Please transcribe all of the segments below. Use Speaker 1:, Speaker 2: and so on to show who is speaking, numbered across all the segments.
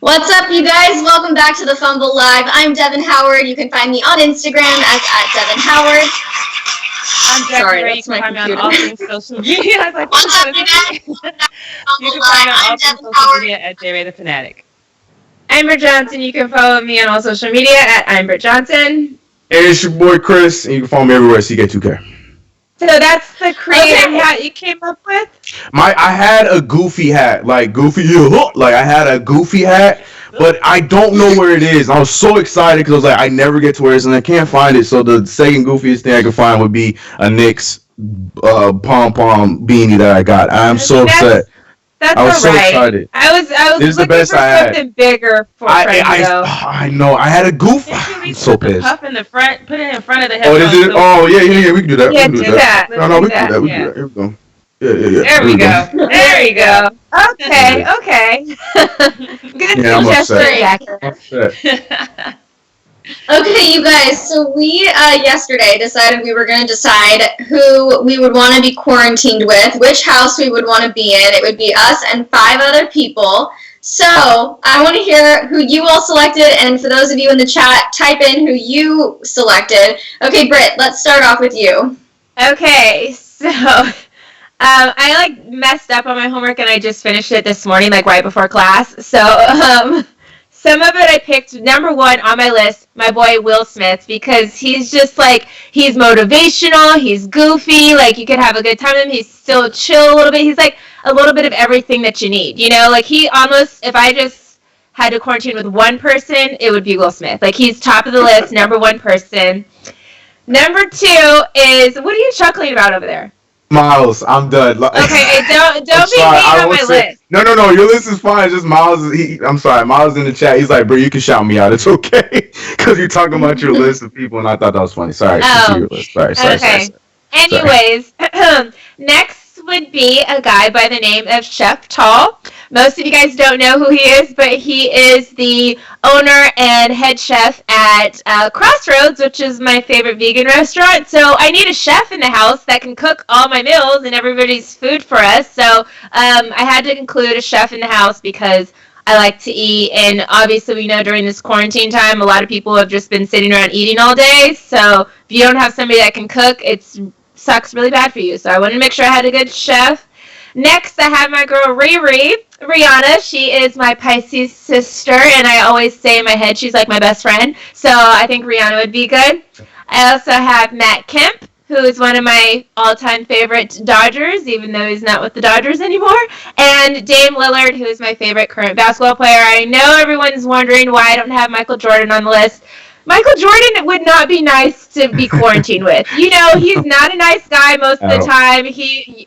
Speaker 1: What's up, you guys? Welcome back to the Fumble Live. I'm Devin Howard. You can find me on Instagram as @DevinHoward.
Speaker 2: I'm Jackie Ray. You can find me on all things social media. I was like,
Speaker 1: what's up, you guys?
Speaker 2: You can find me on all things social media at JRayTheFanatic.
Speaker 3: I'm Britt Johnson. You can follow me on all social media at I'm Britt Johnson.
Speaker 4: Hey, it's your boy Chris, and you can follow me everywhere at CK2K.
Speaker 3: So that's the creative hat you came up with?
Speaker 4: I had a goofy hat, like I had a goofy hat, but I don't know where it is. I was so excited because I was like, I never get to wear this, and I can't find it. So the second goofiest thing I could find would be a Knicks pom-pom beanie that I got. I'm so upset.
Speaker 3: That's
Speaker 4: I was so
Speaker 3: right.
Speaker 4: excited.
Speaker 3: I was
Speaker 4: This is the
Speaker 3: looking
Speaker 4: best
Speaker 3: for
Speaker 4: I had.
Speaker 3: something bigger for Franco.
Speaker 4: I know. I had a goof. I'm so pissed.
Speaker 2: Puff in the front, put it in front of the
Speaker 4: Oh,
Speaker 2: headphones.
Speaker 4: is it? Oh, yeah. We can do that.
Speaker 3: Yeah,
Speaker 4: we can
Speaker 3: do that.
Speaker 4: No, we can do that. We
Speaker 3: Yeah.
Speaker 4: can do that. Here we go. Yeah.
Speaker 3: There we go. There we go. Okay. Good
Speaker 4: Yeah, I'm
Speaker 3: suggestion,
Speaker 4: upset.
Speaker 3: Jackie.
Speaker 1: Okay, you guys, so we yesterday decided we were going to decide who we would want to be quarantined with, which house we would want to be in. It would be us and 5 other people. So I want to hear who you all selected, and for those of you in the chat, type in who you selected. Okay, Britt, let's start off with you.
Speaker 3: Okay, so I messed up on my homework and I just finished it this morning, right before class. So some of it I picked number 1 on my list, my boy Will Smith, because he's just he's motivational, he's goofy, you could have a good time with him, he's still chill a little bit, he's a little bit of everything that you need, he almost, if I just had to quarantine with one person, it would be Will Smith. He's top of the list, number 1 person. Number 2 is, what are you chuckling about over there?
Speaker 4: Miles, I'm done.
Speaker 3: Okay, don't be mean on my list.
Speaker 4: No, your list is fine. It's just Miles. I'm sorry, Miles in the chat. He's like, bro, you can shout me out. It's okay, because you're talking about your list of people, and I thought that was funny. Sorry, your list. Sorry.
Speaker 3: Anyways, next would be a guy by the name of Chef Tall. Most of you guys don't know who he is, but he is the owner and head chef at Crossroads, which is my favorite vegan restaurant. So I need a chef in the house that can cook all my meals and everybody's food for us. So I had to include a chef in the house because I like to eat. And obviously we know during this quarantine time, a lot of people have just been sitting around eating all day. So if you don't have somebody that can cook, it sucks really bad for you. So I wanted to make sure I had a good chef. Next, I have my girl Rihanna. She is my Pisces sister, and I always say in my head she's like my best friend. So I think Rihanna would be good. I also have Matt Kemp, who is one of my all-time favorite Dodgers, even though he's not with the Dodgers anymore. And Dame Lillard, who is my favorite current basketball player. I know everyone's wondering why I don't have Michael Jordan on the list. Michael Jordan would not be nice to be quarantined with. He's not a nice guy most of the time.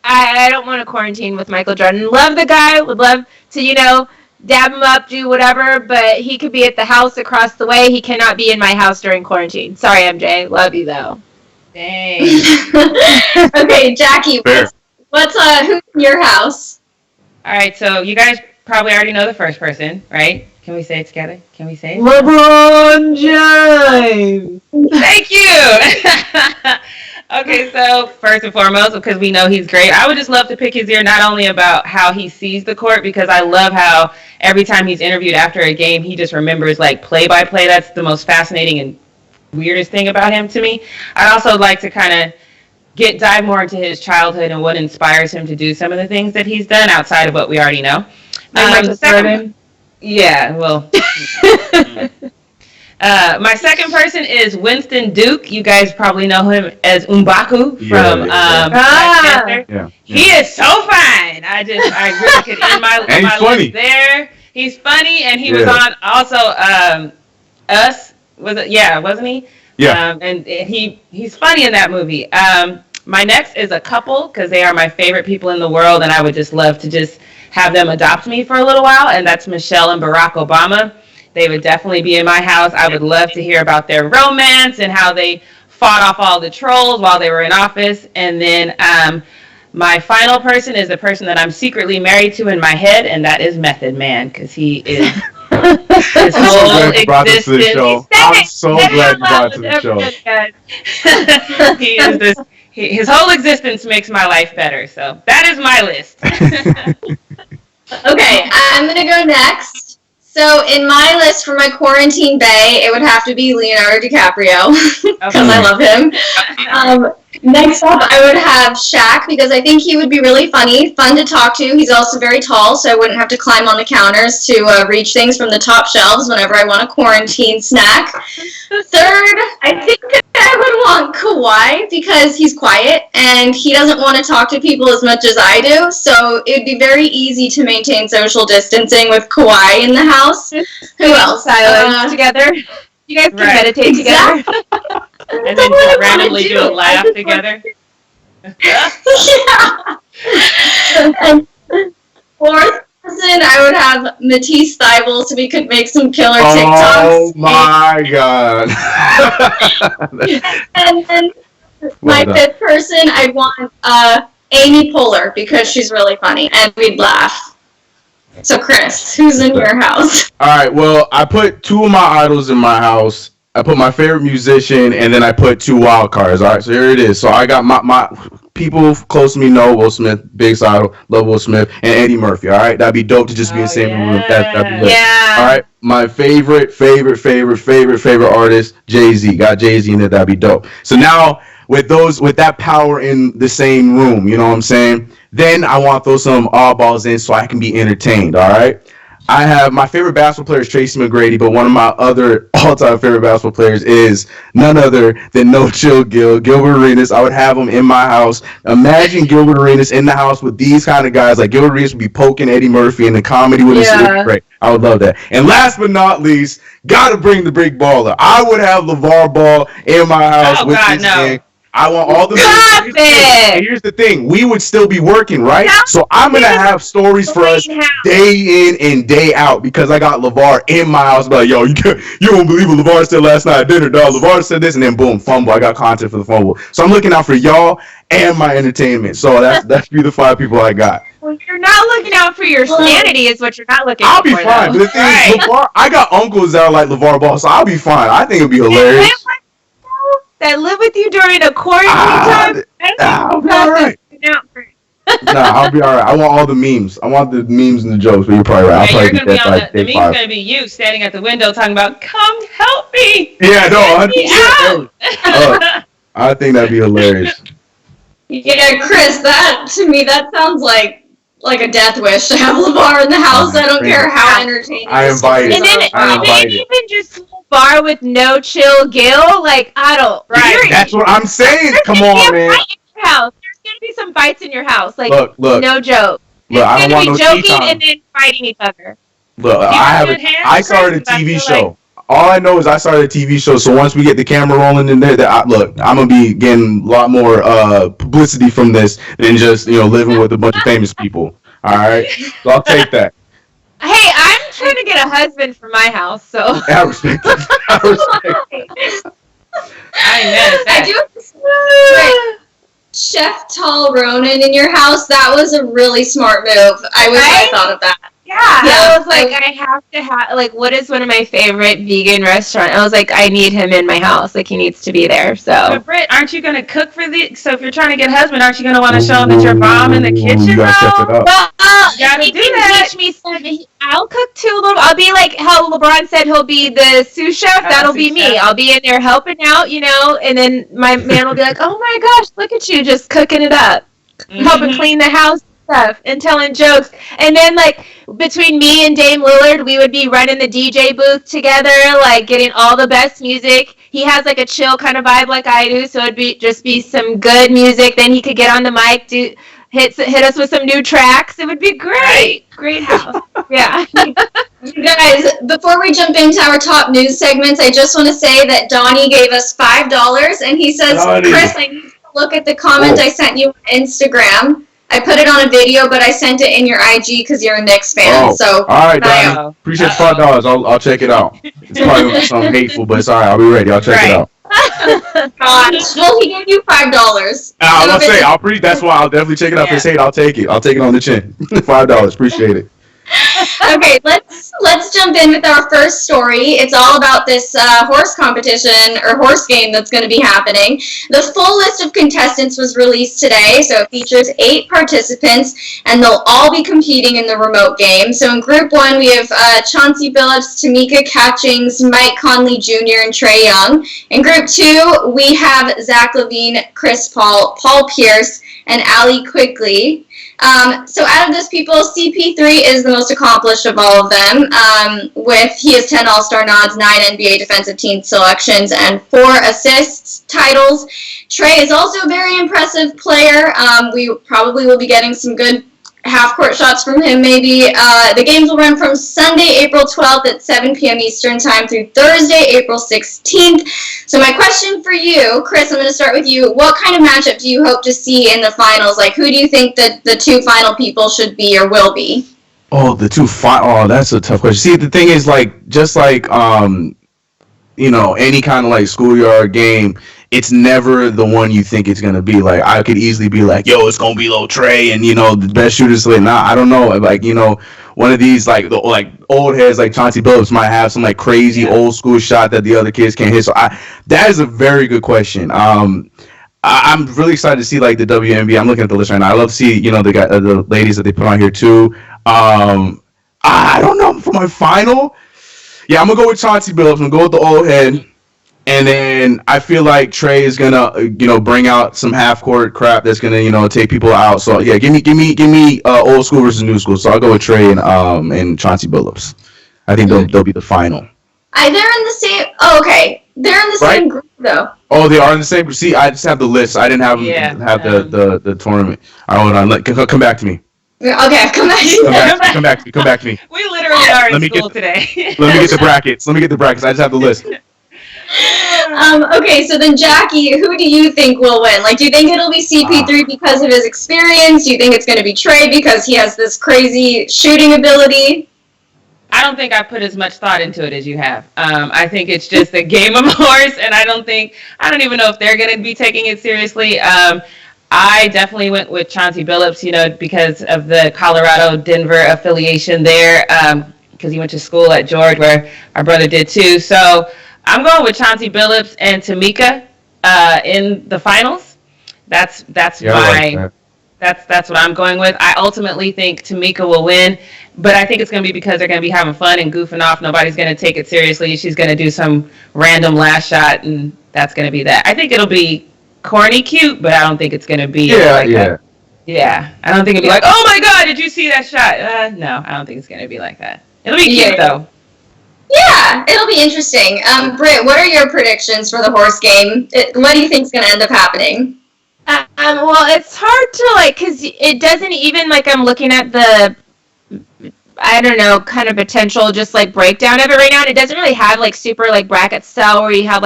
Speaker 3: I don't want to quarantine with Michael Jordan. Love the guy, would love to, dab him up, do whatever, but he could be at the house across the way. He cannot be in my house during quarantine. Sorry, MJ. Love you, though.
Speaker 2: Dang.
Speaker 1: Okay, Jackie, what's who's in your house?
Speaker 2: All right, so you guys probably already know the first person, right? Can we say it together? Can we say it?
Speaker 3: LeBron James.
Speaker 2: Thank you. Okay, so first and foremost, because we know he's great, I would just love to pick his ear not only about how he sees the court, because I love how every time he's interviewed after a game, he just remembers play-by-play. That's the most fascinating and weirdest thing about him to me. I'd also like to kind of dive more into his childhood and what inspires him to do some of the things that he's done outside of what we already know. Yeah, well. My second person is Winston Duke. You guys probably know him as M'Baku from Black Panther.
Speaker 4: Yeah.
Speaker 2: He is so fine. I really could end my list there. He's funny, and he was on also Us. Was it? Yeah, wasn't he?
Speaker 4: Yeah.
Speaker 2: And he's funny in that movie. My next is a couple, because they are my favorite people in the world, and I would just love to just have them adopt me for a little while, and that's Michelle and Barack Obama. They would definitely be in my house. I would love to hear about their romance and how they fought off all the trolls while they were in office. And then my final person is the person that I'm secretly married to in my head, and that is Method Man, because he is his whole existence.
Speaker 4: I'm so glad you brought it to the show.
Speaker 2: He is this. His whole existence makes my life better. So that is my list.
Speaker 1: Okay, I'm going to go next. So in my list for my quarantine bae, it would have to be Leonardo DiCaprio because I love him. Next up, I would have Shaq because I think he would be really funny, fun to talk to. He's also very tall, so I wouldn't have to climb on the counters to reach things from the top shelves whenever I want a quarantine snack. Third, I think I would want Kawhi because he's quiet and he doesn't want to talk to people as much as I do, so it would be very easy to maintain social distancing with Kawhi in the house. Who else?
Speaker 3: Silence together. You guys can meditate together.
Speaker 2: And then just randomly do a laugh together.
Speaker 1: Yeah. And fourth person, I would have Matisse Thybulle so we could make some killer TikToks.
Speaker 4: Oh my god.
Speaker 1: And then my fifth person, I'd want Amy Poehler because she's really funny and we'd laugh. So Chris, who's in your house?
Speaker 4: Alright, well, I put 2 of my idols in my house. I put my favorite musician, and then I put 2 wild cards. Alright, so here it is. So I got my people close to me know Will Smith, big idol, love Will Smith, and Eddie Murphy. Alright, that'd be dope to just be in the same room. That'd be lit.
Speaker 3: Yeah.
Speaker 4: Alright, my favorite artist, Jay-Z. Got Jay-Z in there, that'd be dope. So now with that power in the same room, you know what I'm saying? Then I want to throw some oddballs in so I can be entertained, all right? I have my favorite basketball player is Tracy McGrady, but one of my other all-time favorite basketball players is none other than No Chill Gilbert Arenas. I would have him in my house. Imagine Gilbert Arenas in the house with these kind of guys. Like Gilbert Arenas would be poking Eddie Murphy, and the comedy would be great. I would love that. And last but not least, gotta bring the big baller. I would have LeVar Ball in my house with this thing. I want all the here's the thing. We would still be working, right? So I'm going to have stories for us day in and day out because I got LeVar in my house. Like, yo, you won't believe what LeVar said last night at dinner, dog. LeVar said this, and then boom, Fumble. I got content for the Fumble. So I'm looking out for y'all and my entertainment. So that's be the 5 people I got.
Speaker 3: Well, you're not looking out for your sanity is what you're not looking
Speaker 4: I'll
Speaker 3: for.
Speaker 4: I'll be fine. But the thing is, LeVar, I got uncles that are like LeVar Ball, so I'll be fine. I think it'll be hilarious.
Speaker 3: That live with you during a quarantine time?
Speaker 4: I'll be alright. I'll be alright. I want all the memes. I want the memes and the jokes, but you're probably right. I'll probably
Speaker 2: you're going to be on the meme's going to be you standing at the window talking about, come help me.
Speaker 4: Yeah, no, 100%. I think that'd be hilarious.
Speaker 1: Yeah, Chris, to me, that sounds like a death wish to have LeVar in the house. I don't care how entertaining.
Speaker 4: I invite it.
Speaker 3: And then even just LeVar with No Chill Gil, like I don't.
Speaker 4: Right. That's what I'm saying. Come on, man.
Speaker 3: There's gonna be some fights in your house. Like
Speaker 4: look.
Speaker 3: No joke.
Speaker 4: Look, I don't want no
Speaker 3: joking
Speaker 4: tea time.
Speaker 3: and then fighting each other.
Speaker 4: Look, I started a TV show. All I know is I started a TV show, so once we get the camera rolling in there, I'm gonna be getting a lot more publicity from this than just living with a bunch of famous people. All right, so I'll take that.
Speaker 3: Hey, I'm trying to get a husband for my house, so
Speaker 4: I respect that.
Speaker 1: I do. Chef Tall Ronan in your house. That was a really smart move. I wish I thought of that.
Speaker 3: Yeah, I was like, I have to have, what is one of my favorite vegan restaurants? I was like, I need him in my house. Like, he needs to be there, so.
Speaker 2: But Britt, aren't you going to cook for so if you're trying to get a husband, aren't you going to want to show him that you're bomb in the kitchen,
Speaker 4: you gotta step it up.
Speaker 3: Well,
Speaker 2: he can
Speaker 3: teach me something. I'll cook too a little. I'll be like how LeBron said he'll be the sous chef. That'll be me. I'll be in there helping out, and then my man will be like, oh my gosh, look at you just cooking it up. Helping clean the house. Stuff and telling jokes, and then between me and Dame Lillard, we would be running the DJ booth together, getting all the best music. He has a chill kind of vibe like I do, so it'd be some good music. Then he could get on the mic, hit us with some new tracks. It would be great house. Yeah.
Speaker 1: You guys, before we jump into our top news segments, I just want to say that Donnie gave us $5, and he says, Chris, I need to look at the comment I sent you on Instagram. I put it on a video, but I sent it in your IG because you're a Knicks fan. So,
Speaker 4: all right, Donnie. Appreciate $5. I'll check it out. It's probably something hateful, but it's all right. I'll be ready. I'll check it out.
Speaker 1: Gosh. Well, he gave you $5.
Speaker 4: I was gonna say, that's why I'll definitely check it out. If it's hate, I'll take it. I'll take it on the chin. $5. Appreciate it.
Speaker 1: Okay, let's jump in with our first story. It's all about this horse competition or horse game that's going to be happening. The full list of contestants was released today, so it features 8 participants, and they'll all be competing in the remote game. So in Group 1, we have Chauncey Billups, Tamika Catchings, Mike Conley Jr., and Trey Young. In Group 2, we have Zach Levine, Chris Paul, Paul Pierce, and Allie Quigley. So out of those people, CP3 is the most accomplished of all of them. He has 10 All-Star nods, 9 NBA Defensive Team selections, and 4 assists titles. Trey is also a very impressive player. We probably will be getting some good half-court shots from him, maybe. The games will run from Sunday, April 12th at 7 p.m. Eastern Time through Thursday, April 16th. So my question for you, Chris, I'm going to start with you. What kind of matchup do you hope to see in the finals? Like, who do you think that the 2 final people should be or will be?
Speaker 4: Oh, the 2 final. Oh, that's a tough question. See, the thing is, like, just like, any kind of, like, schoolyard game, it's never the one you think it's gonna be. Like, I could easily be like, yo, it's gonna be Lil Trey, and the best shooters. Like, nah, I don't know. Like, one of these like old heads like Chauncey Billups might have some like crazy old school shot that the other kids can't hit. So that is a very good question. I'm really excited to see like the WNBA. I'm looking at the list right now. I love to see the ladies that they put on here too. I don't know for my final. Yeah, I'm gonna go with Chauncey Billups. I'm gonna go with the old head. And then I feel like Trey is gonna, bring out some half court crap that's gonna, take people out. So yeah, give me old school versus new school. So I'll go with Trey and Chauncey Billups. I think they'll be the final.
Speaker 1: They're in the same. Oh, okay. They're in the same group though.
Speaker 4: Oh, they are in the same group. See, I just have the list. I didn't have the tournament. All right, hold on. Come back to me.
Speaker 1: Okay, come back
Speaker 4: to me.
Speaker 2: We literally are in school today.
Speaker 4: Let me get the brackets. I just have the list.
Speaker 1: Okay, so then Jackie, who do you think will win? Like, do you think it'll be CP3 because of his experience? Do you think it's going to be Trey because he has this crazy shooting ability?
Speaker 2: I don't think I put as much thought into it as you have. I think it's just a game of horse, and I don't even know if they're going to be taking it seriously. I definitely went with Chauncey Billups, because of the Colorado-Denver affiliation there, because he went to school at George, where our brother did too. So I'm going with Chauncey Billups and Tamika in the finals. That's what I'm going with. I ultimately think Tamika will win, but I think it's going to be because they're going to be having fun and goofing off. Nobody's going to take it seriously. She's going to do some random last shot, and that's going to be that. I think it'll be corny cute, but I don't think it's going to be that. Yeah, I don't think it'll be like, oh my God, did you see that shot? No, I don't think it's going to be like that. It'll be cute, though.
Speaker 1: Yeah, it'll be interesting. Britt, what are your predictions for the horse game? What do you think is going to end up happening?
Speaker 3: Well, it's hard to, because it doesn't even, I'm looking at the, I don't know, kind of potential just, breakdown of it right now, and it doesn't really have, super, bracket style where you have,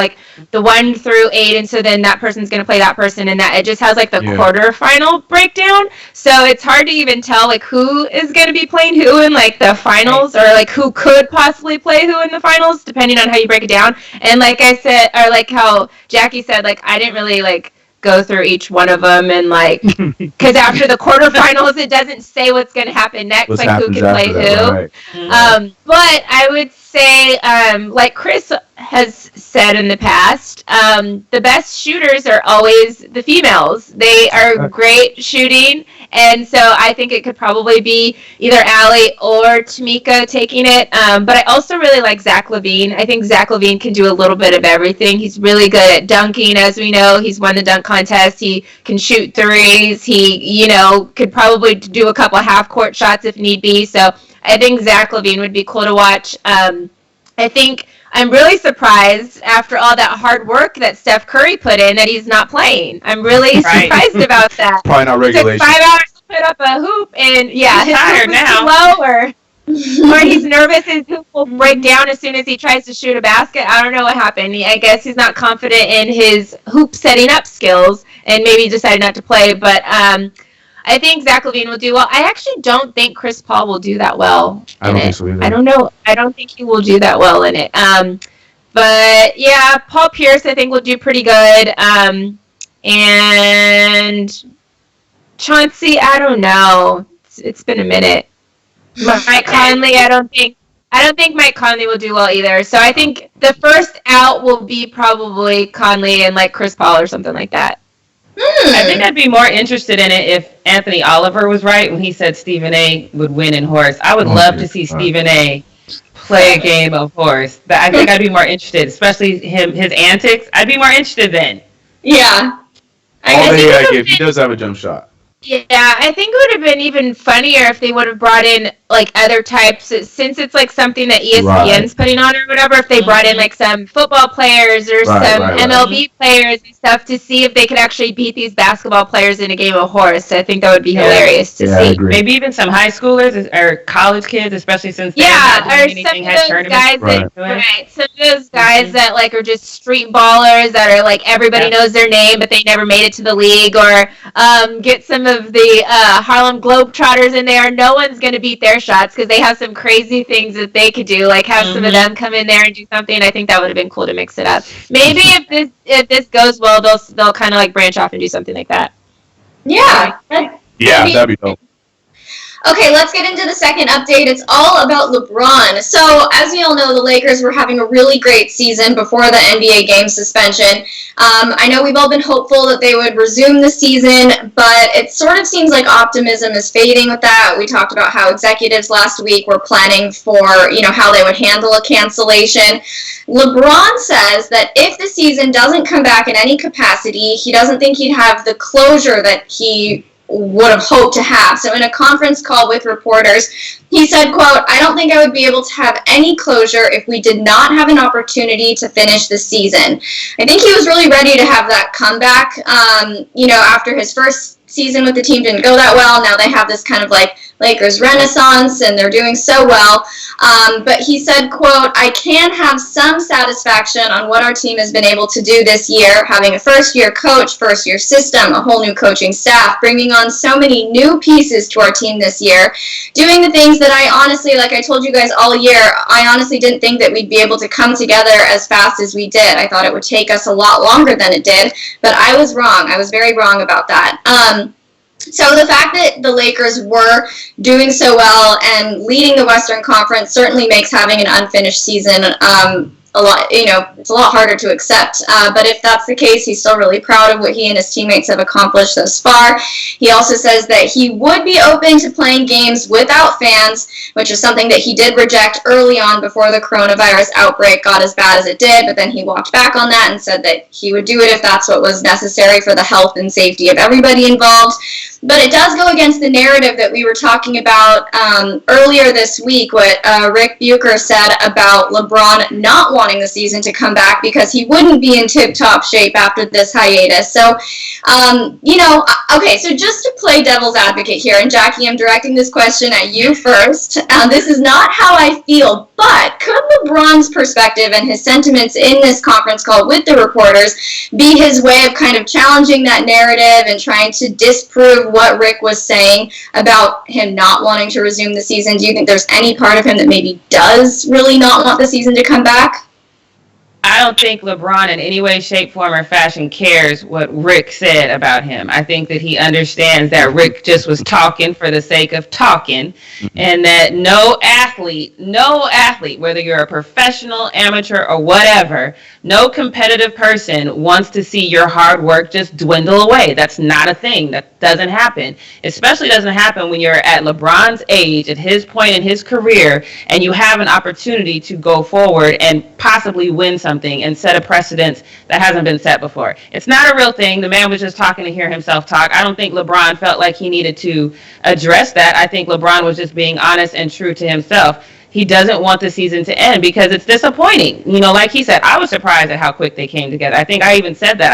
Speaker 3: the 1 through 8, and so then that person's going to play that person, and that it just has, the quarterfinal breakdown, so it's hard to even tell, who is going to be playing who in, the finals, or, who could possibly play who in the finals, depending on how you break it down, and like I said, or how Jackie said, I didn't really, go through each one of them and because after the quarterfinals it doesn't say what's going to happen next, who can play who. Right. But I would say, like Chris has said in the past, the best shooters are always the females. They are great shooting, and so I think it could probably be either Allie or Tamika taking it. But I also really like Zach Levine. I think Zach Levine can do a little bit of everything. He's really good at dunking, as we know. He's won the dunk contest. He can shoot threes. He, could probably do a couple half-court shots if need be. So I think Zach Levine would be cool to watch. I think I'm really surprised after all that hard work that Steph Curry put in that he's not playing. I'm really surprised about that.
Speaker 4: Probably not regulation.
Speaker 3: It took 5 hours to put up a hoop, and he's tired now. Too low, or he's nervous his hoop will break down as soon as he tries to shoot a basket. I don't know what happened. I guess he's not confident in his hoop setting up skills, and maybe decided not to play. But I think Zach Levine will do well. I actually don't think Chris Paul will do that well in it. I don't think so either. I don't know. I don't think he will do that well in it. But yeah, Paul Pierce I think will do pretty good. And Chauncey, I don't know. It's been a minute. Mike Conley, I don't think Mike Conley will do well either. So I think the first out will be probably Conley and like Chris Paul or something like that.
Speaker 2: I think I'd be more interested in it if Anthony Oliver was right when he said Stephen A. would win in horse. I would love to see Stephen A. play a game of horse. But I think I'd be more interested, especially his antics. I'd be more interested then.
Speaker 1: Yeah.
Speaker 4: He does have a jump shot.
Speaker 3: Yeah, I think it would have been even funnier if they would have brought in like other types, since it's like something that ESPN's putting on or whatever. If they brought in like some football players or some MLB players and stuff to see if they could actually beat these basketball players in a game of horse, I think that would be hilarious to see.
Speaker 2: Maybe even some high schoolers or college kids, especially since
Speaker 3: or some of those guys some of those guys that like are just street ballers that are like everybody knows their name but they never made it to the league, or get some of the Harlem Globetrotters in there. No one's going to beat their shots because they have some crazy things that they could do, like have some of them come in there and do something. I think that would have been cool to mix it up. Maybe if this goes well, they'll kind of like branch off and do something like that.
Speaker 1: Yeah.
Speaker 4: That'd be dope.
Speaker 1: Okay, let's get into the second update. It's all about LeBron. So, as we all know, the Lakers were having a really great season before the NBA game suspension. I know we've all been hopeful that they would resume the season, but it sort of seems like optimism is fading with that. We talked about how executives last week were planning for, how they would handle a cancellation. LeBron says that if the season doesn't come back in any capacity, he doesn't think he'd have the closure that he would have hoped to have. So in a conference call with reporters, he said, quote, "I don't think I would be able to have any closure if we did not have an opportunity to finish the season." I think he was really ready to have that comeback. After his first season with the team didn't go that well, now they have this kind of like Lakers renaissance and they're doing so well. But he said, quote, "I can have some satisfaction on what our team has been able to do this year, having a first-year coach, first-year system, a whole new coaching staff, bringing on so many new pieces to our team this year, doing the things that I honestly, like I told you guys all year, I honestly didn't think that we'd be able to come together as fast as we did. I thought it would take us a lot longer than it did, but I was wrong. I was very wrong about that." So the fact that the Lakers were doing so well and leading the Western Conference certainly makes having an unfinished season a lot, it's a lot harder to accept. But if that's the case, he's still really proud of what he and his teammates have accomplished thus far. He also says that he would be open to playing games without fans, which is something that he did reject early on before the coronavirus outbreak got as bad as it did. But then he walked back on that and said that he would do it if that's what was necessary for the health and safety of everybody involved. But it does go against the narrative that we were talking about earlier this week, what Rick Bucher said about LeBron not wanting the season to come back because he wouldn't be in tip-top shape after this hiatus. So, okay, so just to play devil's advocate here, and Jackie, I'm directing this question at you first. This is not how I feel, but could LeBron's perspective and his sentiments in this conference call with the reporters be his way of kind of challenging that narrative and trying to disprove what Rick was saying about him not wanting to resume the season? Do you think there's any part of him that maybe does really not want the season to come back?
Speaker 2: I don't think LeBron in any way, shape, form, or fashion cares what Rick said about him. I think that he understands that Rick just was talking for the sake of talking, and that no athlete, whether you're a professional, amateur, or whatever, no competitive person wants to see your hard work just dwindle away. That's not a thing. That doesn't happen. Especially doesn't happen when you're at LeBron's age, at his point in his career, and you have an opportunity to go forward and possibly win something and set a precedence that hasn't been set before. It's not a real thing. The man was just talking to hear himself talk. I don't think LeBron felt like he needed to address that. I think LeBron was just being honest and true to himself. He doesn't want the season to end because it's disappointing. Like he said, I was surprised at how quick they came together. I think I even said that.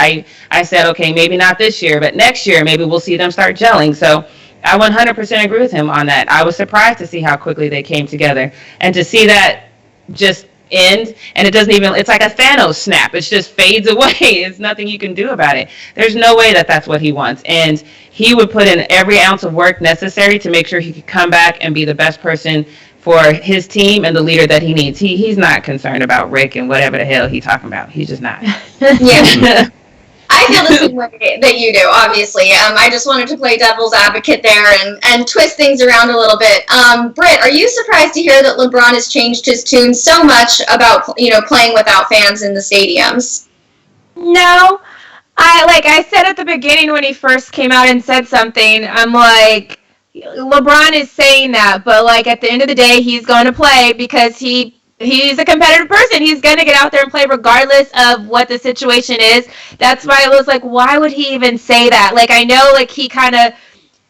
Speaker 2: I said, okay, maybe not this year, but next year, maybe we'll see them start gelling. So I 100% agree with him on that. I was surprised to see how quickly they came together and to see that just end, and it's like a Thanos snap. It just fades away. It's nothing you can do about it. There's no way that that's what he wants, and he would put in every ounce of work necessary to make sure he could come back and be the best person for his team and the leader that he needs. He's not concerned about Rick and whatever the hell he's talking about. He's just not.
Speaker 1: Yeah. I I feel the same way that you do, obviously. I just wanted to play devil's advocate there and twist things around a little bit. Britt, are you surprised to hear that LeBron has changed his tune so much about, playing without fans in the stadiums?
Speaker 3: No. I said at the beginning when he first came out and said something, I'm like, LeBron is saying that, but like at the end of the day, he's going to play because he's a competitive person. He's going to get out there and play regardless of what the situation is. That's why I was like, why would he even say that? Like, I know like he kind of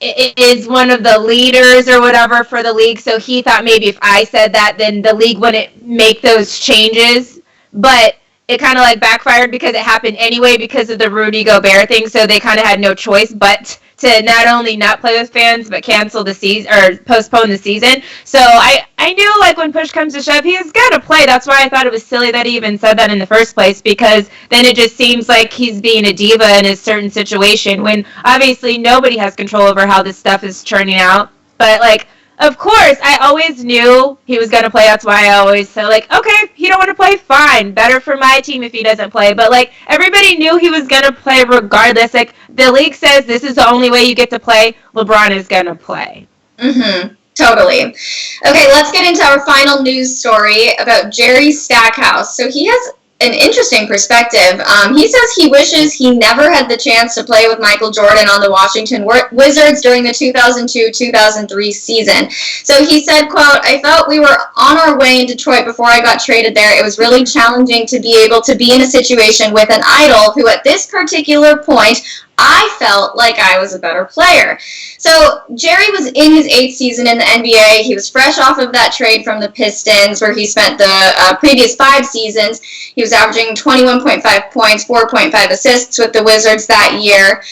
Speaker 3: is one of the leaders or whatever for the league, so he thought maybe if I said that, then the league wouldn't make those changes. But it kind of like backfired because it happened anyway because of the Rudy Gobert thing, so they kind of had no choice but to not only not play with fans but cancel the season or postpone the season. So I knew like when push comes to shove, he's got to play. That's why I thought it was silly that he even said that in the first place, because then it just seems like he's being a diva in a certain situation when obviously nobody has control over how this stuff is turning out. But like, of course, I always knew he was going to play. That's why I always said, like, okay, he don't want to play, fine. Better for my team if he doesn't play. But, like, everybody knew he was going to play regardless. Like, the league says this is the only way you get to play. LeBron is going to play.
Speaker 1: Mm-hmm. Totally. Okay, let's get into our final news story about Jerry Stackhouse. So he has an interesting perspective. He says he wishes he never had the chance to play with Michael Jordan on the Washington Wizards during the 2002-2003 season. So he said, quote, "I felt we were on our way in Detroit before I got traded there. It was really challenging to be able to be in a situation with an idol who at this particular point I felt like I was a better player." So Jerry was in his 8th season in the NBA. He was fresh off of that trade from the Pistons, where he spent the previous 5 seasons. He was averaging 21.5 points, 4.5 assists with the Wizards that year.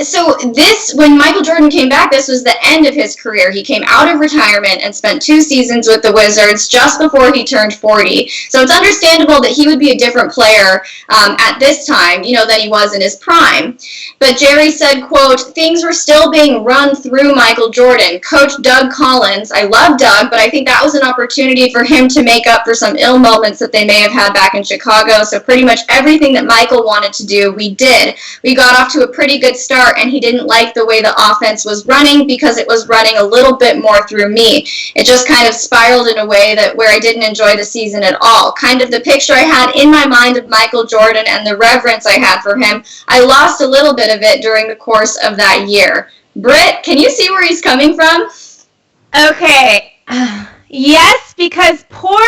Speaker 1: So when Michael Jordan came back, this was the end of his career. He came out of retirement and spent 2 seasons with the Wizards just before he turned 40. So it's understandable that he would be a different player at this time, than he was in his prime. But Jerry said, quote, "Things were still being run through Michael Jordan. Coach Doug Collins, I love Doug, but I think that was an opportunity for him to make up for some ill moments that they may have had back in Chicago. So pretty much everything that Michael wanted to do, we did. We got off to a pretty good start, and he didn't like the way the offense was running because it was running a little bit more through me. It just kind of spiraled in a way where I didn't enjoy the season at all. Kind of the picture I had in my mind of Michael Jordan and the reverence I had for him, I lost a little bit of it during the course of that year." Britt, can you see where he's coming from?
Speaker 3: Okay. Yes, because poor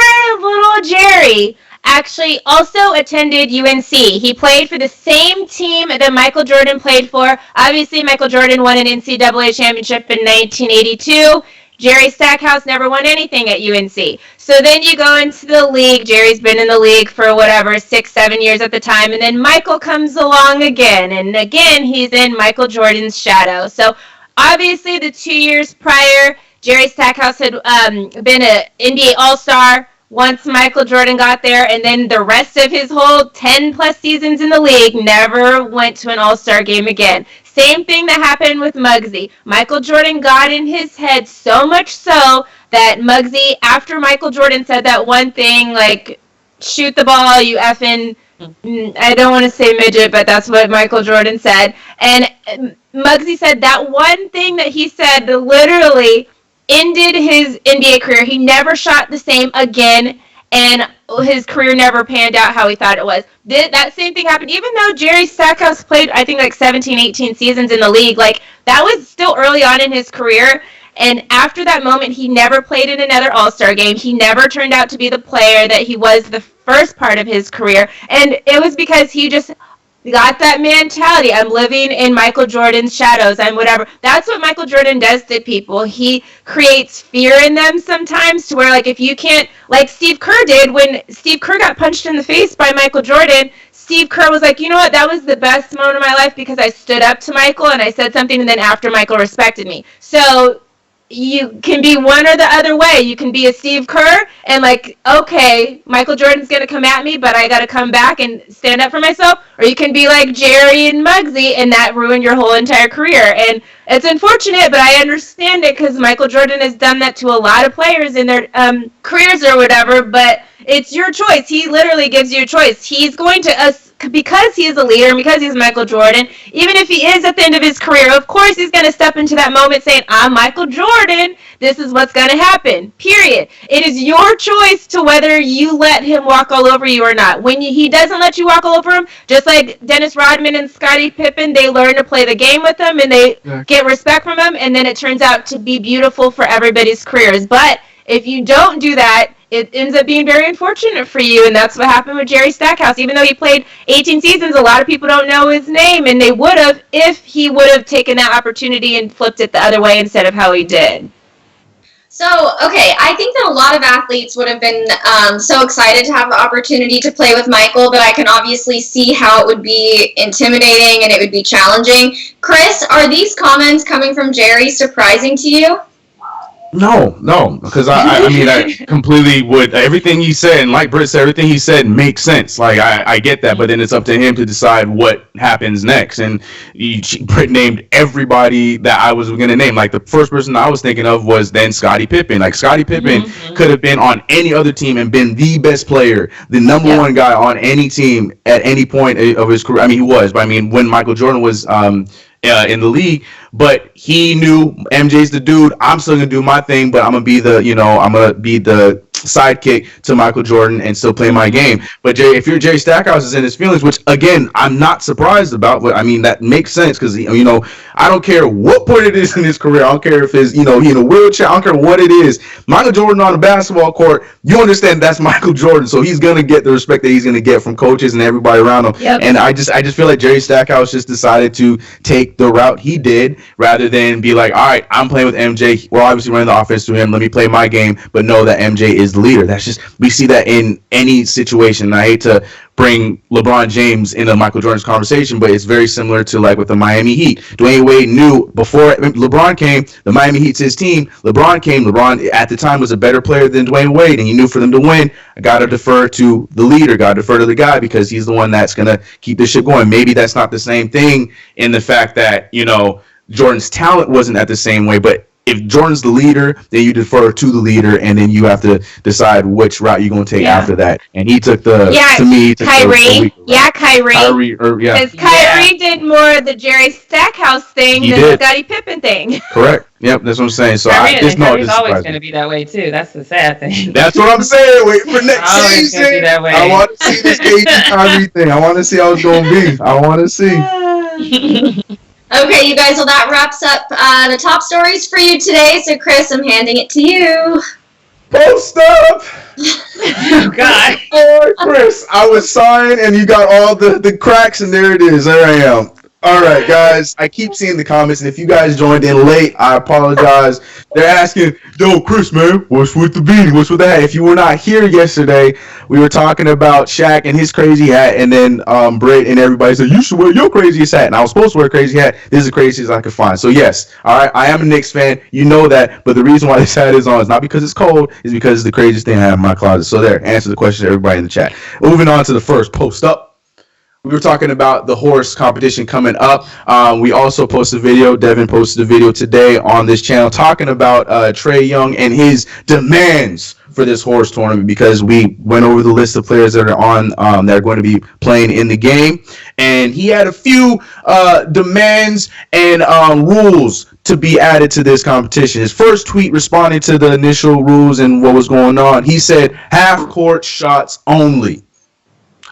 Speaker 3: little Jerry actually also attended UNC. He played for the same team that Michael Jordan played for. Obviously, Michael Jordan won an NCAA championship in 1982. Jerry Stackhouse never won anything at UNC. So then you go into the league. Jerry's been in the league for 6-7 years at the time. And then Michael comes along again. And again, he's in Michael Jordan's shadow. So obviously the 2 years prior, Jerry Stackhouse had been an NBA All-Star once Michael Jordan got there, and then the rest of his whole 10-plus seasons in the league never went to an All-Star game again. Same thing that happened with Muggsy. Michael Jordan got in his head so much so that Muggsy, after Michael Jordan said that one thing, like, shoot the ball, you effing, I don't want to say midget, but that's what Michael Jordan said. And Muggsy said that one thing that he said literally ended his NBA career. He never shot the same again, and his career never panned out how he thought it was. That same thing happened, even though Jerry Stackhouse played, I think, like 17, 18 seasons in the league. Like, that was still early on in his career, and after that moment, he never played in another All-Star game. He never turned out to be the player that he was the first part of his career, and it was because he just got that mentality. I'm living in Michael Jordan's shadows. I'm whatever. That's what Michael Jordan does to people. He creates fear in them sometimes to where, like, if you can't, like Steve Kerr did when Steve Kerr got punched in the face by Michael Jordan, Steve Kerr was like, you know what, that was the best moment of my life because I stood up to Michael and I said something, and then after Michael respected me. So you can be one or the other way. You can be a Steve Kerr and like, okay, Michael Jordan's going to come at me, but I got to come back and stand up for myself. Or you can be like Jerry and Muggsy, and that ruined your whole entire career. And it's unfortunate, but I understand it because Michael Jordan has done that to a lot of players in their careers or whatever, but it's your choice. He literally gives you a choice. He's going to because he is a leader and because he's Michael Jordan, even if he is at the end of his career, of course he's going to step into that moment saying, I'm Michael Jordan. This is what's going to happen, period. It is your choice to whether you let him walk all over you or not. When he doesn't let you walk all over him, just like Dennis Rodman and Scottie Pippen, they learn to play the game with him and they get respect from him, and then it turns out to be beautiful for everybody's careers. But if you don't do that, it ends up being very unfortunate for you, and that's what happened with Jerry Stackhouse. Even though he played 18 seasons, a lot of people don't know his name, and they would have if he would have taken that opportunity and flipped it the other way instead of how he did.
Speaker 1: So, okay, I think that a lot of athletes would have been so excited to have the opportunity to play with Michael, but I can obviously see how it would be intimidating and it would be challenging. Chris, are these comments coming from Jerry surprising to you?
Speaker 4: No, because I mean, I completely would. Everything he said, and like Britt said, everything he said makes sense. Like, I get that, but then it's up to him to decide what happens next. And Britt named everybody that I was going to name. Like, the first person I was thinking of was then Scottie Pippen. Like, Scottie Pippen could have been on any other team and been the best player, the number one guy on any team at any point of his career. I mean, he was, but I mean, when Michael Jordan was in the league, but he knew MJ's the dude. I'm still gonna do my thing, but I'm gonna be the sidekick to Michael Jordan and still play my game. But if you're Jerry Stackhouse is in his feelings, which again I'm not surprised about, but I mean that makes sense because I don't care what point it is in his career. I don't care if it's he in a wheelchair. I don't care what it is. Michael Jordan on a basketball court, you understand that's Michael Jordan, so he's gonna get the respect that he's gonna get from coaches and everybody around him. Yep. And I just feel like Jerry Stackhouse just decided to take the route he did rather than be like, all right, I'm playing with MJ. We're obviously running the offense through him. Let me play my game, but know that MJ is the leader. That's just, we see that in any situation. I hate to bring LeBron James into Michael Jordan's conversation, but it's very similar to like with the Miami Heat. Dwayne Wade knew before LeBron came, the Miami Heat's his team. LeBron at the time was a better player than Dwayne Wade, and he knew for them to win, I got to defer to the leader, got to defer to the guy because he's the one that's going to keep this shit going. Maybe that's not the same thing in the fact that, Jordan's talent wasn't at the same way, but if Jordan's the leader, then you defer to the leader, and then you have to decide which route you're going to take after that. And he took Kyrie.
Speaker 3: Because Kyrie did more of the Jerry Stackhouse thing than the Scottie Pippen thing.
Speaker 4: Correct. Yep, that's what I'm saying. So
Speaker 2: Kyrie's always going to be that way too. That's the sad thing.
Speaker 4: That's what I'm saying. Wait for next season. I want to see this KD Kyrie thing. I want to see how it's going to be. I want to see.
Speaker 1: Okay, you guys, well, that wraps up the top stories for you today. So, Chris, I'm handing it to you.
Speaker 4: Post up!
Speaker 2: Oh, God.
Speaker 4: Oh, Chris, I was signed, and you got all the cracks, and there it is. There I am. All right, guys, I keep seeing the comments, and if you guys joined in late, I apologize. They're asking, yo, Chris, man, what's with the beanie? What's with the hat? If you were not here yesterday, we were talking about Shaq and his crazy hat, and then Britt and everybody said, you should wear your craziest hat. And I was supposed to wear a crazy hat. This is the craziest I could find. So, yes, all right, I am a Knicks fan. You know that, but the reason why this hat is on is not because it's cold. It's because it's the craziest thing I have in my closet. So, there, answer the question to everybody in the chat. Moving on to the first post up. We were talking about the horse competition coming up. We also posted a video. Devin posted a video today on this channel talking about Trae Young and his demands for this horse tournament because we went over the list of players that are on that are going to be playing in the game. And he had a few demands and rules to be added to this competition. His first tweet responding to the initial rules and what was going on, he said half-court shots only.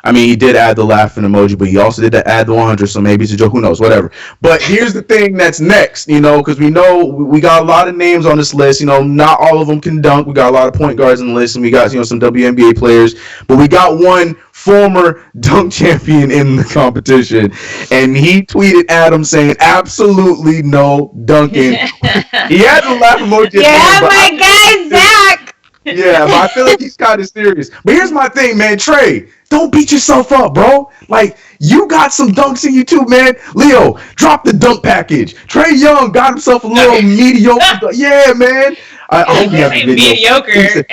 Speaker 4: I mean, he did add the laughing emoji, but he also did add the 100, so maybe it's a joke. Who knows? Whatever. But here's the thing that's next, because we know we got a lot of names on this list. Not all of them can dunk. We got a lot of point guards on the list, and we got, some WNBA players. But we got one former dunk champion in the competition, and he tweeted at him saying, absolutely no dunking. He had the laugh emoji.
Speaker 3: Yeah, my guy, Zach.
Speaker 4: Yeah, but I feel like he's kind of serious. But here's my thing, man. Trae, don't beat yourself up, bro. Like, you got some dunks in you too, man. Leo, drop the dunk package. Trae Young got himself a little mediocre. Yeah, man. I hope you have the video.
Speaker 2: Mediocre.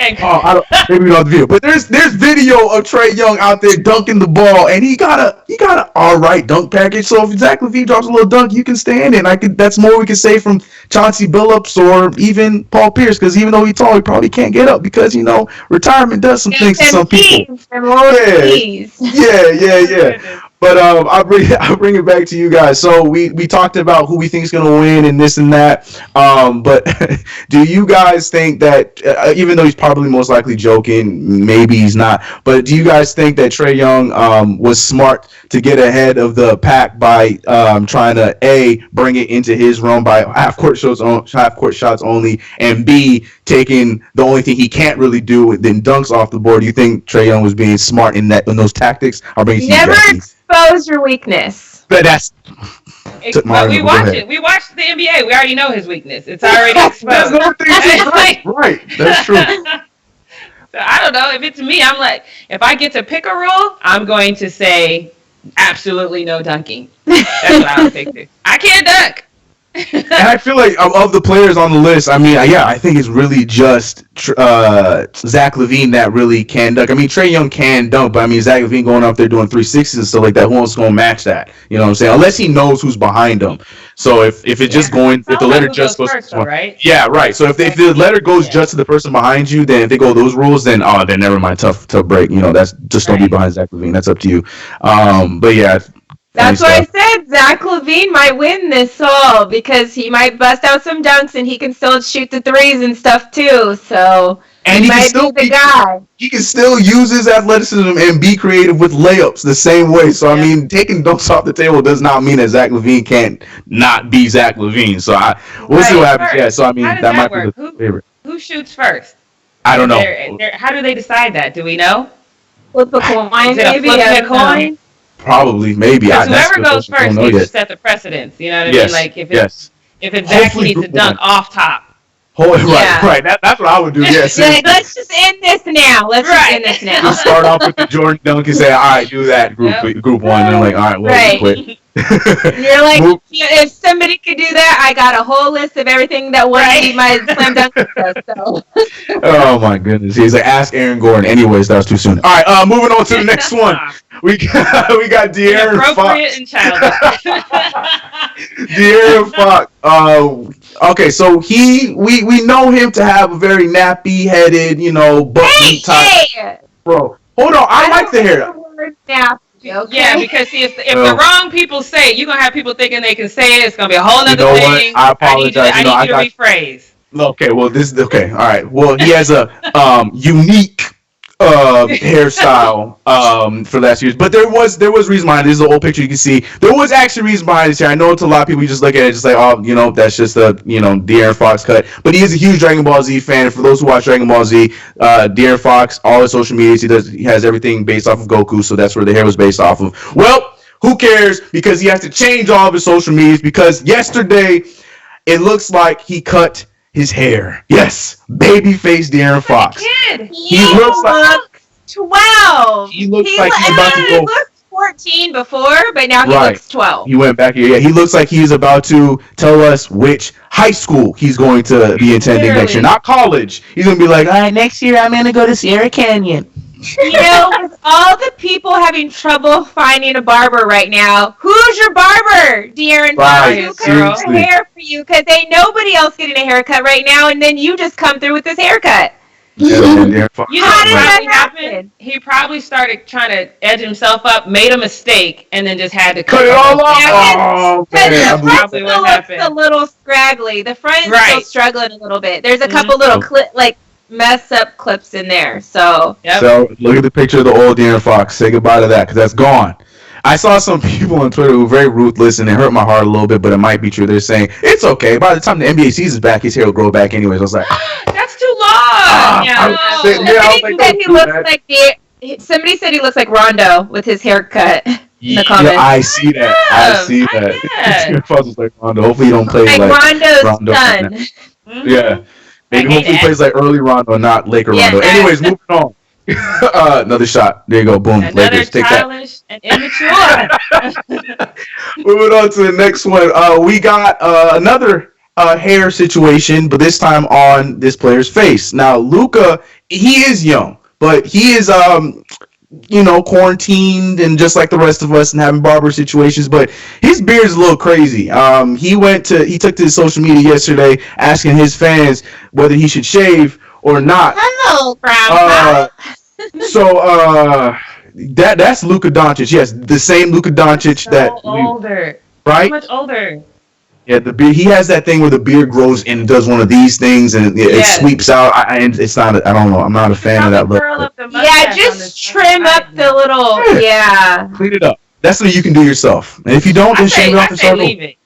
Speaker 4: Maybe we don't have the video, but there's video of Trae Young out there dunking the ball, and he got a all right dunk package. So if Zach LaVine drops a little dunk, you can stand it. That's more we can say from Chauncey Billups or even Paul Pierce, because even though he's tall, he probably can't get up because retirement does some things to some people.
Speaker 3: Yeah.
Speaker 4: But I'll bring it back to you guys. So we talked about who we think is gonna win and this and that. But do you guys think that even though he's probably most likely joking, maybe he's not. But do you guys think that Trae Young was smart to get ahead of the pack by trying to bring it into his realm by half court shots only, and B, taking the only thing he can't really do then dunks off the board? Do you think Trae Young was being smart in those tactics? I'll bring it to you,
Speaker 3: Never
Speaker 4: Jackie.
Speaker 3: expose your weakness.
Speaker 4: But that's
Speaker 2: But we watch it. We watched the NBA. We already know his weakness. It's already
Speaker 4: that's
Speaker 2: exposed.
Speaker 4: no thing. Right. That's true.
Speaker 2: So I don't know. If it's me, I'm like, if I get to pick a rule, I'm going to say absolutely no dunking. That's what I would pick. I can't dunk.
Speaker 4: And I feel like of the players on the list, I mean, yeah, I think it's really just Zach LaVine that really can dunk. I mean, Trae Young can dunk, but I mean, Zach LaVine going up there doing 360s and stuff like that, who else is going to match that? You know what I'm saying? Unless he knows who's behind him. So if it's just going, if the letter just goes
Speaker 2: first, though, right?
Speaker 4: Yeah, right. So if the letter goes just to the person behind you, then if they go those rules, then never mind, tough break. You know, that's just don't be behind Zach LaVine. That's up to you. But yeah.
Speaker 3: That's why I said Zach LaVine might win this all, because he might bust out some dunks and he can still shoot the threes and stuff too. So
Speaker 4: and he
Speaker 3: might
Speaker 4: can
Speaker 3: be the guy.
Speaker 4: He can still use his athleticism and be creative with layups the same way. So I mean, taking dunks off the table does not mean that Zach LaVine can't not be Zach LaVine. So we'll see what happens. Yeah. So I mean, that might be the favorite.
Speaker 2: Who shoots first?
Speaker 4: I don't know.
Speaker 2: How do they decide that? Do we know?
Speaker 3: Flip a coin, maybe.
Speaker 2: A coin?
Speaker 4: Probably, maybe.
Speaker 2: Whoever goes first needs to set the precedence. You know what I mean? Like if it's Zach, he needs to dunk off top.
Speaker 4: Right. That's what I would do. Yes.
Speaker 3: Like, let's just end this now.
Speaker 4: Just start off with the Jordan dunk and say, all right, do that group one. And then like, all right, well, quit.
Speaker 3: And you're like, if somebody could do that, I got a whole list of everything that would be my slam dunk success. So.
Speaker 4: Oh my goodness. He's like, ask Aaron Gordon. Anyways, that was too soon. All right, moving on to the next one. We got De'Aaron Fox.
Speaker 2: And childish.
Speaker 4: De'Aaron Fox. Okay, so we know him to have a very nappy-headed, butt type. Bro, hold on. I like the hair.
Speaker 2: Okay. Yeah, because see, if the wrong people say it, you're gonna have people thinking they can say it. It's gonna be a whole other thing.
Speaker 4: What? I apologize.
Speaker 2: I need you to rephrase.
Speaker 4: Okay, well this is okay. All right. Well, he has a unique hairstyle for last year's, but there was reason behind it. This is an old picture you can see. There was actually reason behind this here. I know it's a lot of people, you just look at it just like, oh, that's just a De'Aaron Fox cut. But he is a huge Dragon Ball Z fan. And for those who watch Dragon Ball Z, De'Aaron Fox, all his social medias, he has everything based off of Goku, so that's where the hair was based off of. Well, who cares? Because he has to change all of his social medias, because yesterday it looks like he cut his hair. Yes, babyface De'Aaron Fox.
Speaker 3: He looks like 12.
Speaker 4: He looks like he's about to go.
Speaker 3: He looked 14 before, but now he looks 12.
Speaker 4: He went back here. Yeah, he looks like he's about to tell us which high school he's going to be attending next year. Not college. He's going to be like, all right, next year I'm going to go to Sierra Canyon.
Speaker 3: With all the people having trouble finding a barber right now, who's your barber, De'Aaron Fox? Who cuts your hair for you? Because ain't nobody else getting a haircut right now, and then you just come through with this haircut.
Speaker 2: How did that happen? He probably started trying to edge himself up, made a mistake, and then just had to cut it all off.
Speaker 3: The front still looks a little scraggly. The front is still struggling a little bit. There's a couple little mess up clips in there. So
Speaker 4: look at the picture of the old De'Aaron Fox. Say goodbye to that, because that's gone. I saw some people on Twitter who were very ruthless, and it hurt my heart a little bit, but it might be true. They're saying it's okay. By the time the NBA season's back, his hair will grow back anyways. I was like,
Speaker 2: that's too long.
Speaker 3: Somebody said he looks like Rondo with his haircut. In the comments.
Speaker 4: Yeah, I see that. Like Rondo. Hopefully, you don't play like
Speaker 3: Rondo's son.
Speaker 4: Yeah. Maybe hopefully he plays like early Rondo, not Laker Rondo. Anyways, moving on. Another shot. There you go. Boom.
Speaker 2: Another
Speaker 4: Lakers. Take
Speaker 2: childish and immature.
Speaker 4: Moving on to the next one. We got another hair situation, but this time on this player's face. Now, Luka, he is young, but he is quarantined and just like the rest of us and having barber situations, but his beard is a little crazy. He took to his social media yesterday asking his fans whether he should shave or not.
Speaker 3: Hello, Brown.
Speaker 4: That's Luka Doncic. Yes, the same Luka Doncic
Speaker 2: older.
Speaker 4: Right?
Speaker 2: So much older.
Speaker 4: Yeah, the beard. He has that thing where the beard grows and does one of these things, and it sweeps out. And it's not. I don't know. I'm not a fan of that look.
Speaker 3: Yeah, just trim up the little. Yeah.
Speaker 4: Clean it up. That's something you can do yourself. And if you don't, then shave it off the circle.
Speaker 2: Leave it.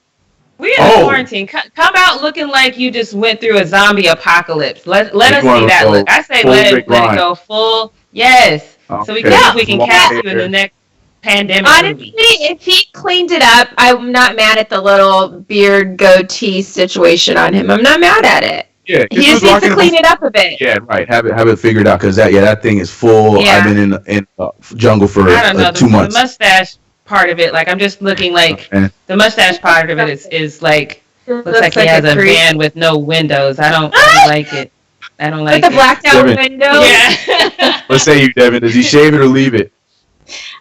Speaker 2: We in quarantine. Come out looking like you just went through a zombie apocalypse. Let us see that look. I say let it go full. Yes. Okay. So we can catch you in the next pandemic.
Speaker 3: Honestly, if he cleaned it up, I'm not mad at the little beard goatee situation on him. I'm not mad at it. Yeah, he just needs to clean it up a bit.
Speaker 4: Yeah, right. Have it figured out because that thing is full. Yeah. I've been in jungle for 2 months.
Speaker 2: The mustache part of it, like I'm just looking like the mustache part of it is like looks like he has a van with no windows. I don't like it. I don't like
Speaker 3: with the blacked out windows.
Speaker 2: Yeah.
Speaker 4: What say you, Devin? Does he shave it or leave it?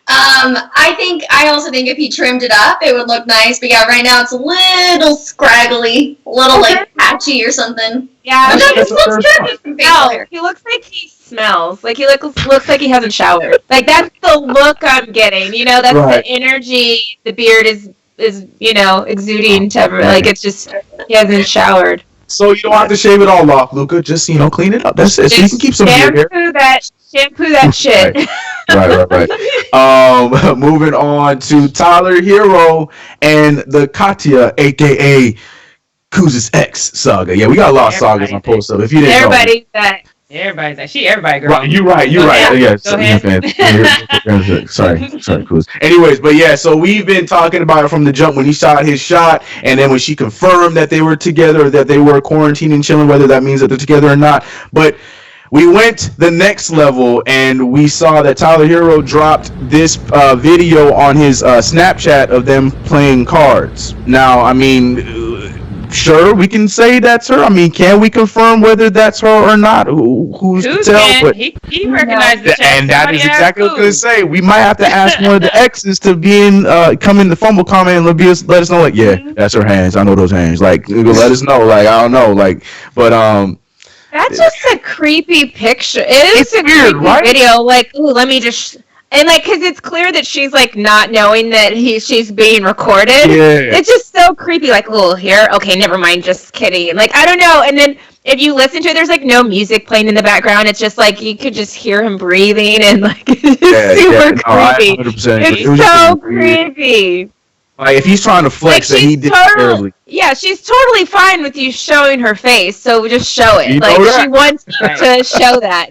Speaker 1: I also think if he trimmed it up, it would look nice. But yeah, right now it's a little scraggly, a little like patchy or something.
Speaker 3: Yeah,
Speaker 1: he looks good.
Speaker 3: He looks like he smells. Like he looks like he hasn't showered. Like that's the look I'm getting. You know, that's the energy the beard is exuding to everyone. Like it's just he hasn't showered.
Speaker 4: So you don't have to shave it all off, Luka. Just clean it up. That's it. So you can keep some beard hair.
Speaker 3: Shampoo that shit.
Speaker 4: Right. Moving on to Tyler Hero and the Katya, aka Kuz's ex saga. Yeah, we got a lot of sagas on post up. If you didn't know.
Speaker 2: Everybody, girl.
Speaker 4: Right, you're right. Yeah, sorry, Kuz. Anyways, but yeah, so we've been talking about it from the jump when he shot his shot, and then when she confirmed that they were together, that they were quarantining and chilling, whether that means that they're together or not. But we went the next level, and we saw that Tyler Hero dropped this video on his Snapchat of them playing cards. Now, I mean, sure, we can say that's her. I mean, can we confirm whether that's her or not? Who's to tell? But
Speaker 2: he recognized the
Speaker 4: and that is exactly what I was going to say. We might have to ask one of the exes to come in the Fumble comment and let us know. Like, that's her hands. I know those hands. Like, let us know. Like, I don't know. Like, but
Speaker 3: that's just a creepy picture. It's a weird, creepy video. Like, ooh, let me just. And because it's clear that she's not knowing that she's being recorded. Yeah. It's just so creepy. Like, oh, here, okay, never mind, just kidding. Like, I don't know. And then if you listen to it, there's no music playing in the background. It's just you could just hear him breathing and it's super creepy. It's so creepy.
Speaker 4: Like if he's trying to flex that he did terribly.
Speaker 3: Yeah, she's totally fine with you showing her face, so just show it. She wants you to show that.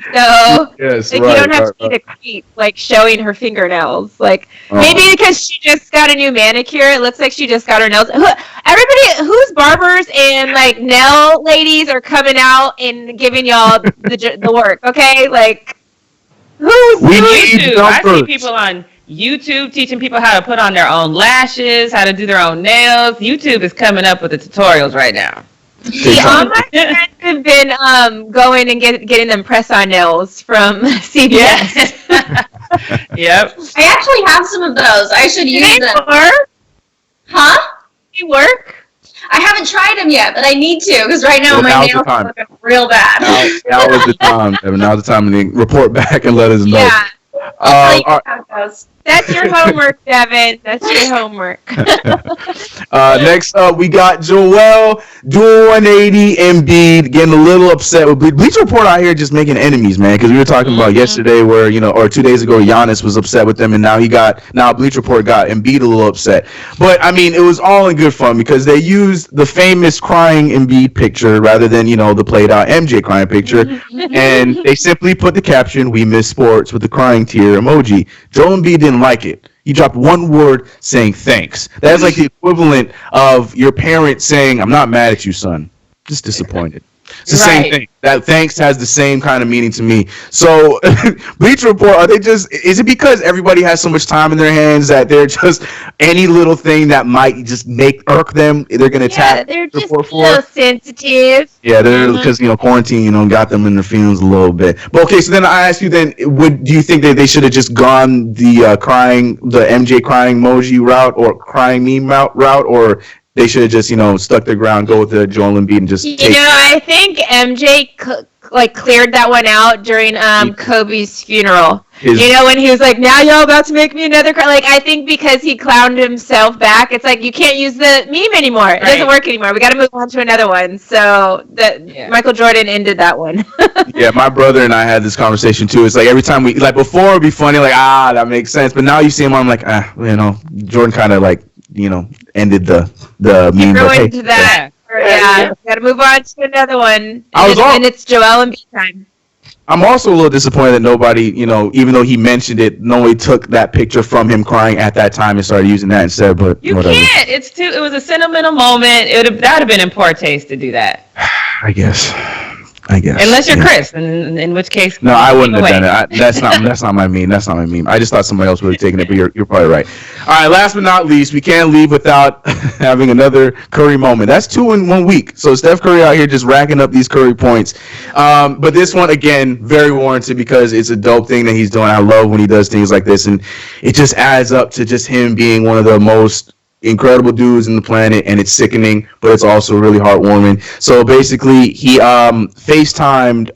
Speaker 3: So you don't have to be the creep, showing her fingernails. Maybe because she just got a new manicure, it looks like she just got her nails. Everybody whose barbers and nail ladies are coming out and giving y'all the work, okay? Who's
Speaker 2: I see people on YouTube teaching people how to put on their own lashes, how to do their own nails. YouTube is coming up with the tutorials right now.
Speaker 3: All my friends have been going and getting them press-on nails from CVS.
Speaker 2: Yep.
Speaker 1: I actually have some of those. I should use them.
Speaker 3: Work?
Speaker 1: Huh?
Speaker 3: They work?
Speaker 1: I haven't tried them yet, but I need to because right now my nails are looking real bad.
Speaker 4: Now is the time, Evan. Now's the time to report back and let us know.
Speaker 3: Yeah. That's your homework, Devin. That's your homework.
Speaker 4: Next up, we got Joel doing 180 Embiid getting a little upset with Bleach Report out here just making enemies, man. Because we were talking about yesterday where or 2 days ago Giannis was upset with them, and now Bleach Report got Embiid a little upset. But I mean, it was all in good fun because they used the famous crying Embiid picture rather than the played out MJ crying picture, and they simply put the caption "We miss sports" with the crying tear emoji. Joel Embiid didn't like it. He dropped one word saying thanks. That's the equivalent of your parent saying, "I'm not mad at you, son. Just disappointed." It's the same thing. That thanks has the same kind of meaning to me. So, Bleach Report, is it because everybody has so much time in their hands that they're just any little thing that might just irk them, they're going to tap?
Speaker 3: They're just a little sensitive.
Speaker 4: Yeah, they're because, quarantine, got them in their feelings a little bit. But okay, so then I ask you then, do you think that they should have just gone the MJ crying emoji route or crying meme route, or they should have just, stuck their ground, go with the Joel Embiid and just
Speaker 3: I think MJ like cleared that one out during Kobe's funeral.
Speaker 4: His-
Speaker 3: You know, when he was like, "Now y'all about to make me another," like I think because he clowned himself back, it's like you can't use the meme anymore. It doesn't work anymore. We got to move on to another one. So Michael Jordan ended that one.
Speaker 4: Yeah, my brother and I had this conversation too. It's like every time we like before it'd be funny, like that makes sense. But now you see him, I'm like, Jordan kind of like ended the meme.
Speaker 3: Ruined that. Yeah, got to move on to another one. And it's Joel Embiid time.
Speaker 4: I'm also a little disappointed that nobody, even though he mentioned it, nobody took that picture from him crying at that time and started using that instead. But
Speaker 2: you
Speaker 4: whatever.
Speaker 2: Can't. It was a sentimental moment. That would have been in poor taste to do that.
Speaker 4: I guess.
Speaker 2: Unless you're Chris, in which case.
Speaker 4: No, I wouldn't have done it. That's not my meme. That's not my meme. I just thought somebody else would have taken it, but you're probably right. All right, last but not least, we can't leave without having another Curry moment. That's 2 in 1 week. So Steph Curry out here just racking up these Curry points. But this one, again, very warranted because it's a dope thing that he's doing. I love when he does things like this, and it just adds up to just him being one of the most incredible dudes in the planet, and it's sickening, but it's also really heartwarming. So basically, he FaceTimed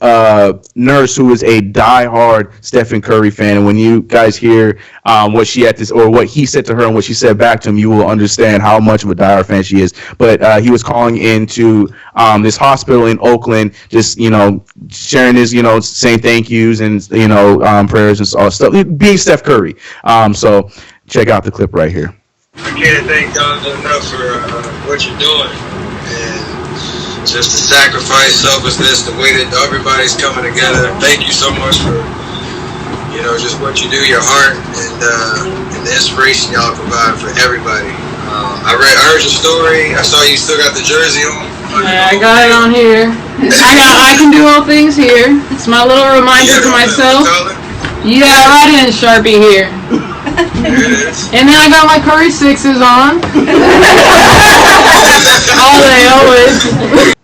Speaker 4: Nurse, who is a diehard Stephen Curry fan, and when you guys hear what she had to, or what he said to her and what she said back to him, you will understand how much of a diehard fan she is. But he was calling into this hospital in Oakland, just sharing his saying thank yous and prayers and all stuff, being Steph Curry. So check out the clip right here.
Speaker 5: I can't thank God enough for what you're doing, and just the sacrifice, selflessness, the way that everybody's coming together. Thank you so much for just what you do, your heart, and the inspiration y'all provide for everybody. I heard your story. I saw you still got the jersey on.
Speaker 6: I got it on here. I can do all things here. It's my little reminder to myself. You got it right in, Sharpie here. And then I got my Curry 6s on. Always.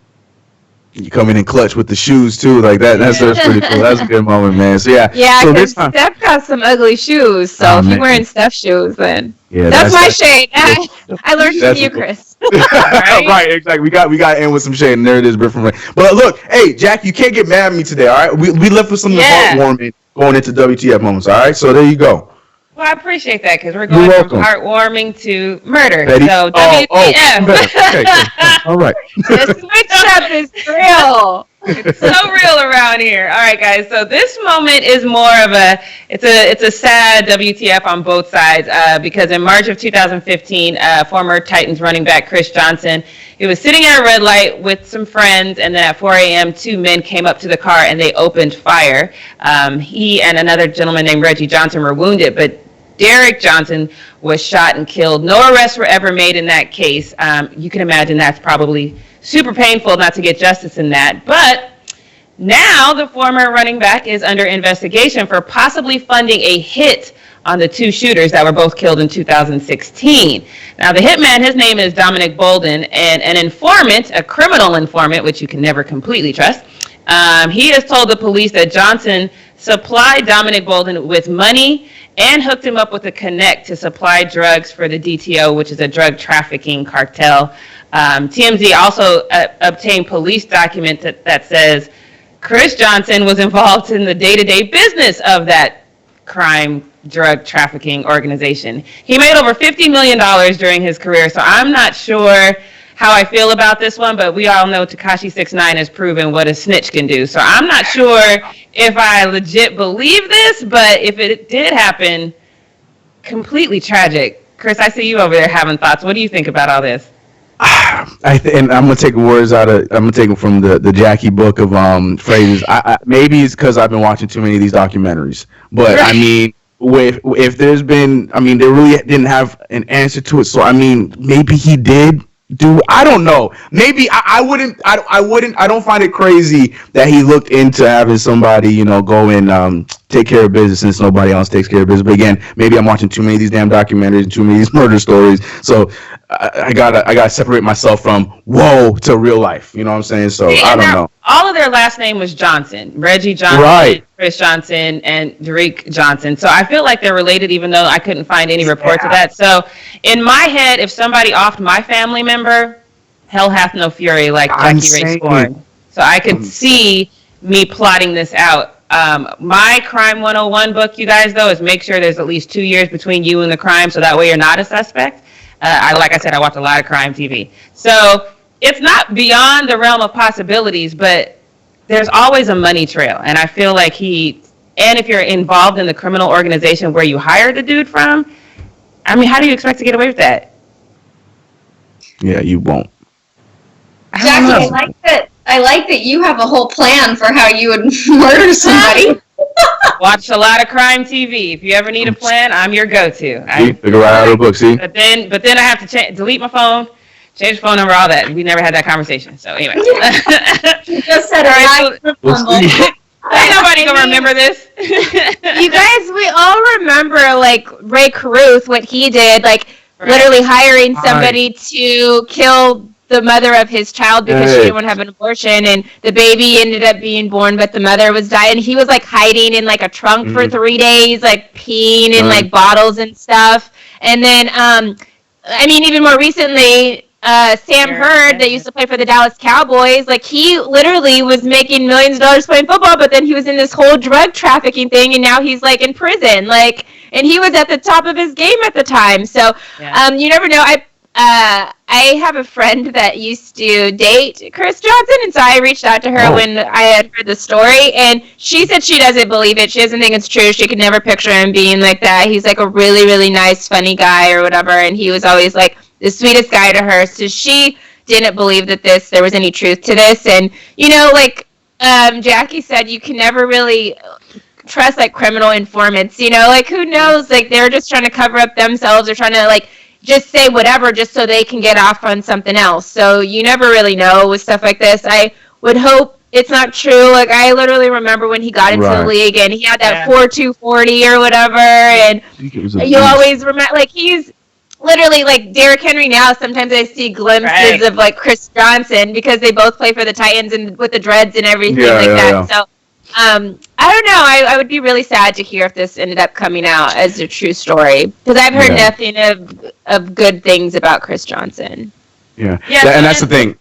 Speaker 4: You come in clutch with the shoes too, like that. That's pretty cool. That's a good moment, man. So yeah.
Speaker 3: Yeah,
Speaker 4: so
Speaker 3: because Steph got some ugly shoes. So if you're wearing Steph shoes, then that's my shade. I learned from you, Chris.
Speaker 4: Right, exactly. We got to end with some shade, and there it is, Britt. But look, hey, Jack, you can't get mad at me today. All right, we left with something heartwarming going into WTF moments. All right, so there you go.
Speaker 2: Well, I appreciate that because we're going from heartwarming to murder.
Speaker 4: Betty?
Speaker 2: So WTF.
Speaker 4: Okay. All right.
Speaker 3: The switch up is real.
Speaker 2: It's so real around here. All right, guys. So this moment is more of it's a sad WTF on both sides because in March of 2015, former Titans running back Chris Johnson, he was sitting at a red light with some friends, and then at 4 a.m., 2 men came up to the car and they opened fire. He and another gentleman named Reggie Johnson were wounded, but Derek Johnson was shot and killed. No arrests were ever made in that case. You can imagine that's probably super painful not to get justice in that. But now the former running back is under investigation for possibly funding a hit on the 2 shooters that were both killed in 2016. Now the hitman, his name is Dominic Bolden, and an informant, a criminal informant, which you can never completely trust, he has told the police that Johnson supplied Dominic Bolden with money and hooked him up with a connect to supply drugs for the DTO, which is a drug trafficking cartel. TMZ also obtained police document that says Chris Johnson was involved in the day-to-day business of that crime drug trafficking organization. He made over $50 million during his career, so I'm not sure how I feel about this one, but we all know Tekashi 6ix9ine has proven what a snitch can do. So I'm not sure if I legit believe this, but if it did happen, completely tragic. Chris, I see you over there having thoughts. What do you think about all this?
Speaker 4: And I'm gonna take I'm gonna take them from the Jackie book of phrases. Maybe it's because I've been watching too many of these documentaries, but I mean, if there's been, I mean, they really didn't have an answer to it. So I mean, maybe he did. I don't know. Maybe I wouldn't. I don't find it crazy that he looked into having somebody, go and take care of business since nobody else takes care of business. But again, maybe I'm watching too many of these damn documentaries and too many of these murder stories. So I gotta separate myself from whoa to real life. You know what I'm saying? So I don't know.
Speaker 2: All of their last name was Johnson. Reggie Johnson, right. Chris Johnson, and Derek Johnson. So I feel like they're related, even though I couldn't find any reports of that. So in my head, if somebody offed my family member, hell hath no fury, like Jackie Ray Scorn. So I could see me plotting this out. My Crime 101 book, you guys, though, is make sure there's at least 2 years between you and the crime, so that way you're not a suspect. Like I said, I watch a lot of crime TV. So it's not beyond the realm of possibilities, but there's always a money trail. And I feel like and if you're involved in the criminal organization where you hired the dude from, I mean, how do you expect to get away with that?
Speaker 4: Yeah, you won't.
Speaker 1: Jackie, I like that you have a whole plan for how you would murder somebody.
Speaker 2: Watch a lot of crime TV. If you ever need a plan, I'm your go-to.
Speaker 4: Figure right out of the book, see?
Speaker 2: But then I have to delete my phone, change the phone number, all that. We never had that conversation. So anyway.
Speaker 1: You just said
Speaker 2: ain't nobody gonna remember this.
Speaker 3: You guys, we all remember like Ray Caruth, what he did, like literally hiring somebody to kill the mother of his child because she didn't want to have an abortion, and the baby ended up being born, but the mother was dying. He was like hiding in like a trunk for 3 days, like peeing in like bottles and stuff. And then, I mean, even more recently, Sam Hurd, that used to play for the Dallas Cowboys, like he literally was making millions of dollars playing football, but then he was in this whole drug trafficking thing, and now he's like in prison, like, and he was at the top of his game at the time. So, you never know. I have a friend that used to date Chris Johnson, and so I reached out to her when I had heard the story, and she said she doesn't believe it. She doesn't think it's true. She could never picture him being like that. He's like a really, really nice, funny guy or whatever, and he was always like the sweetest guy to her. So she didn't believe that there was any truth to this. And, you know, like Jackie said, you can never really trust like criminal informants, you know, like who knows, like they're just trying to cover up themselves or trying to like just say whatever just so they can get off on something else. So you never really know with stuff like this. I would hope it's not true. Like I literally remember when he got into the league and he had that 4.240 or whatever, and you always remember, like he's literally like Derrick Henry now. Sometimes I see glimpses of like Chris Johnson because they both play for the Titans and with the dreads and everything that. So I don't know. I would be really sad to hear if this ended up coming out as a true story because I've heard nothing of good things about Chris Johnson.
Speaker 4: And that's the thing.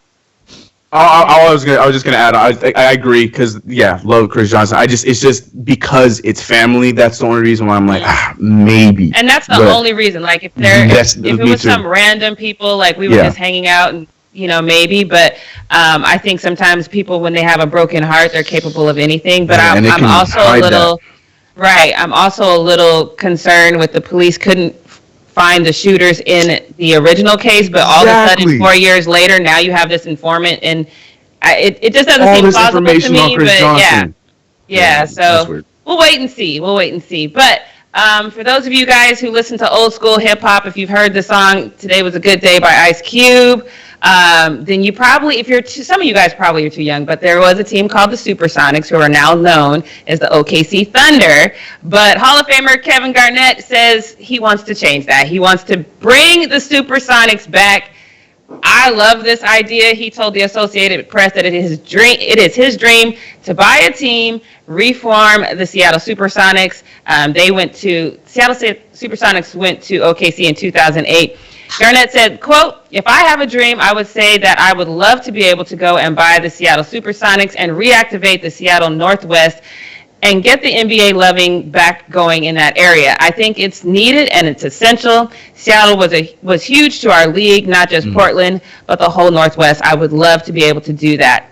Speaker 4: I was just gonna add. I agree because love Chris Johnson. It's just because it's family. That's the only reason why I'm like maybe.
Speaker 2: And that's the only reason. Like if it was some random people, like we were just hanging out and. You know, maybe, but I think sometimes people, when they have a broken heart, they're capable of anything. But I'm also I'm also a little concerned with the police couldn't find the shooters in the original case, but all of a sudden, 4 years later, now you have this informant, and it just doesn't seem plausible to me. But so we'll wait and see. But for those of you guys who listen to old school hip hop, if you've heard the song "Today Was a Good Day" by Ice Cube. Then you probably, some of you guys probably are too young, but there was a team called the Supersonics who are now known as the OKC Thunder. But Hall of Famer Kevin Garnett says he wants to change that. He wants to bring the Supersonics back. I love this idea. He told the Associated Press that it is his dream to buy a team, reform the Seattle Supersonics. Seattle Supersonics went to OKC in 2008. Garnett said, quote, "If I have a dream, I would say that I would love to be able to go and buy the Seattle Supersonics and reactivate the Seattle Northwest and get the NBA loving back going in that area. I think it's needed and it's essential. Seattle was huge to our league, not just Portland, but the whole Northwest. I would love to be able to do that."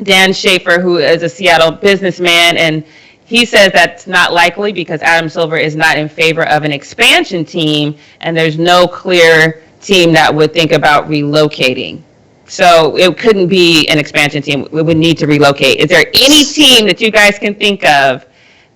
Speaker 2: Dan Schaefer, who is a Seattle businessman, and he says that's not likely because Adam Silver is not in favor of an expansion team, and there's no clear team that would think about relocating. So it couldn't be an expansion team. We would need to relocate. Is there any team that you guys can think of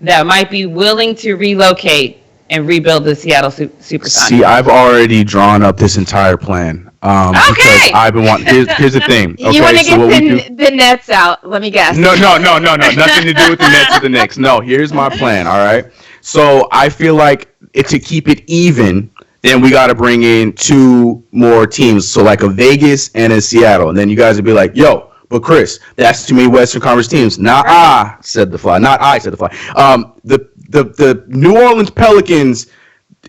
Speaker 2: that might be willing to relocate and rebuild the Seattle Supersonics?
Speaker 4: See, I've already drawn up this entire plan. Because I've been wanting. Here's the thing. Okay,
Speaker 3: you want to get the Nets out? Let me guess.
Speaker 4: No. Nothing to do with the Nets or the Knicks. No, here's my plan. All right. So I feel like to keep it even, then we got to bring in 2 more teams. So like a Vegas and a Seattle, and then you guys would be like, "Yo, but Chris, that's too many Western Conference teams." Not I, said the Fly. The New Orleans Pelicans.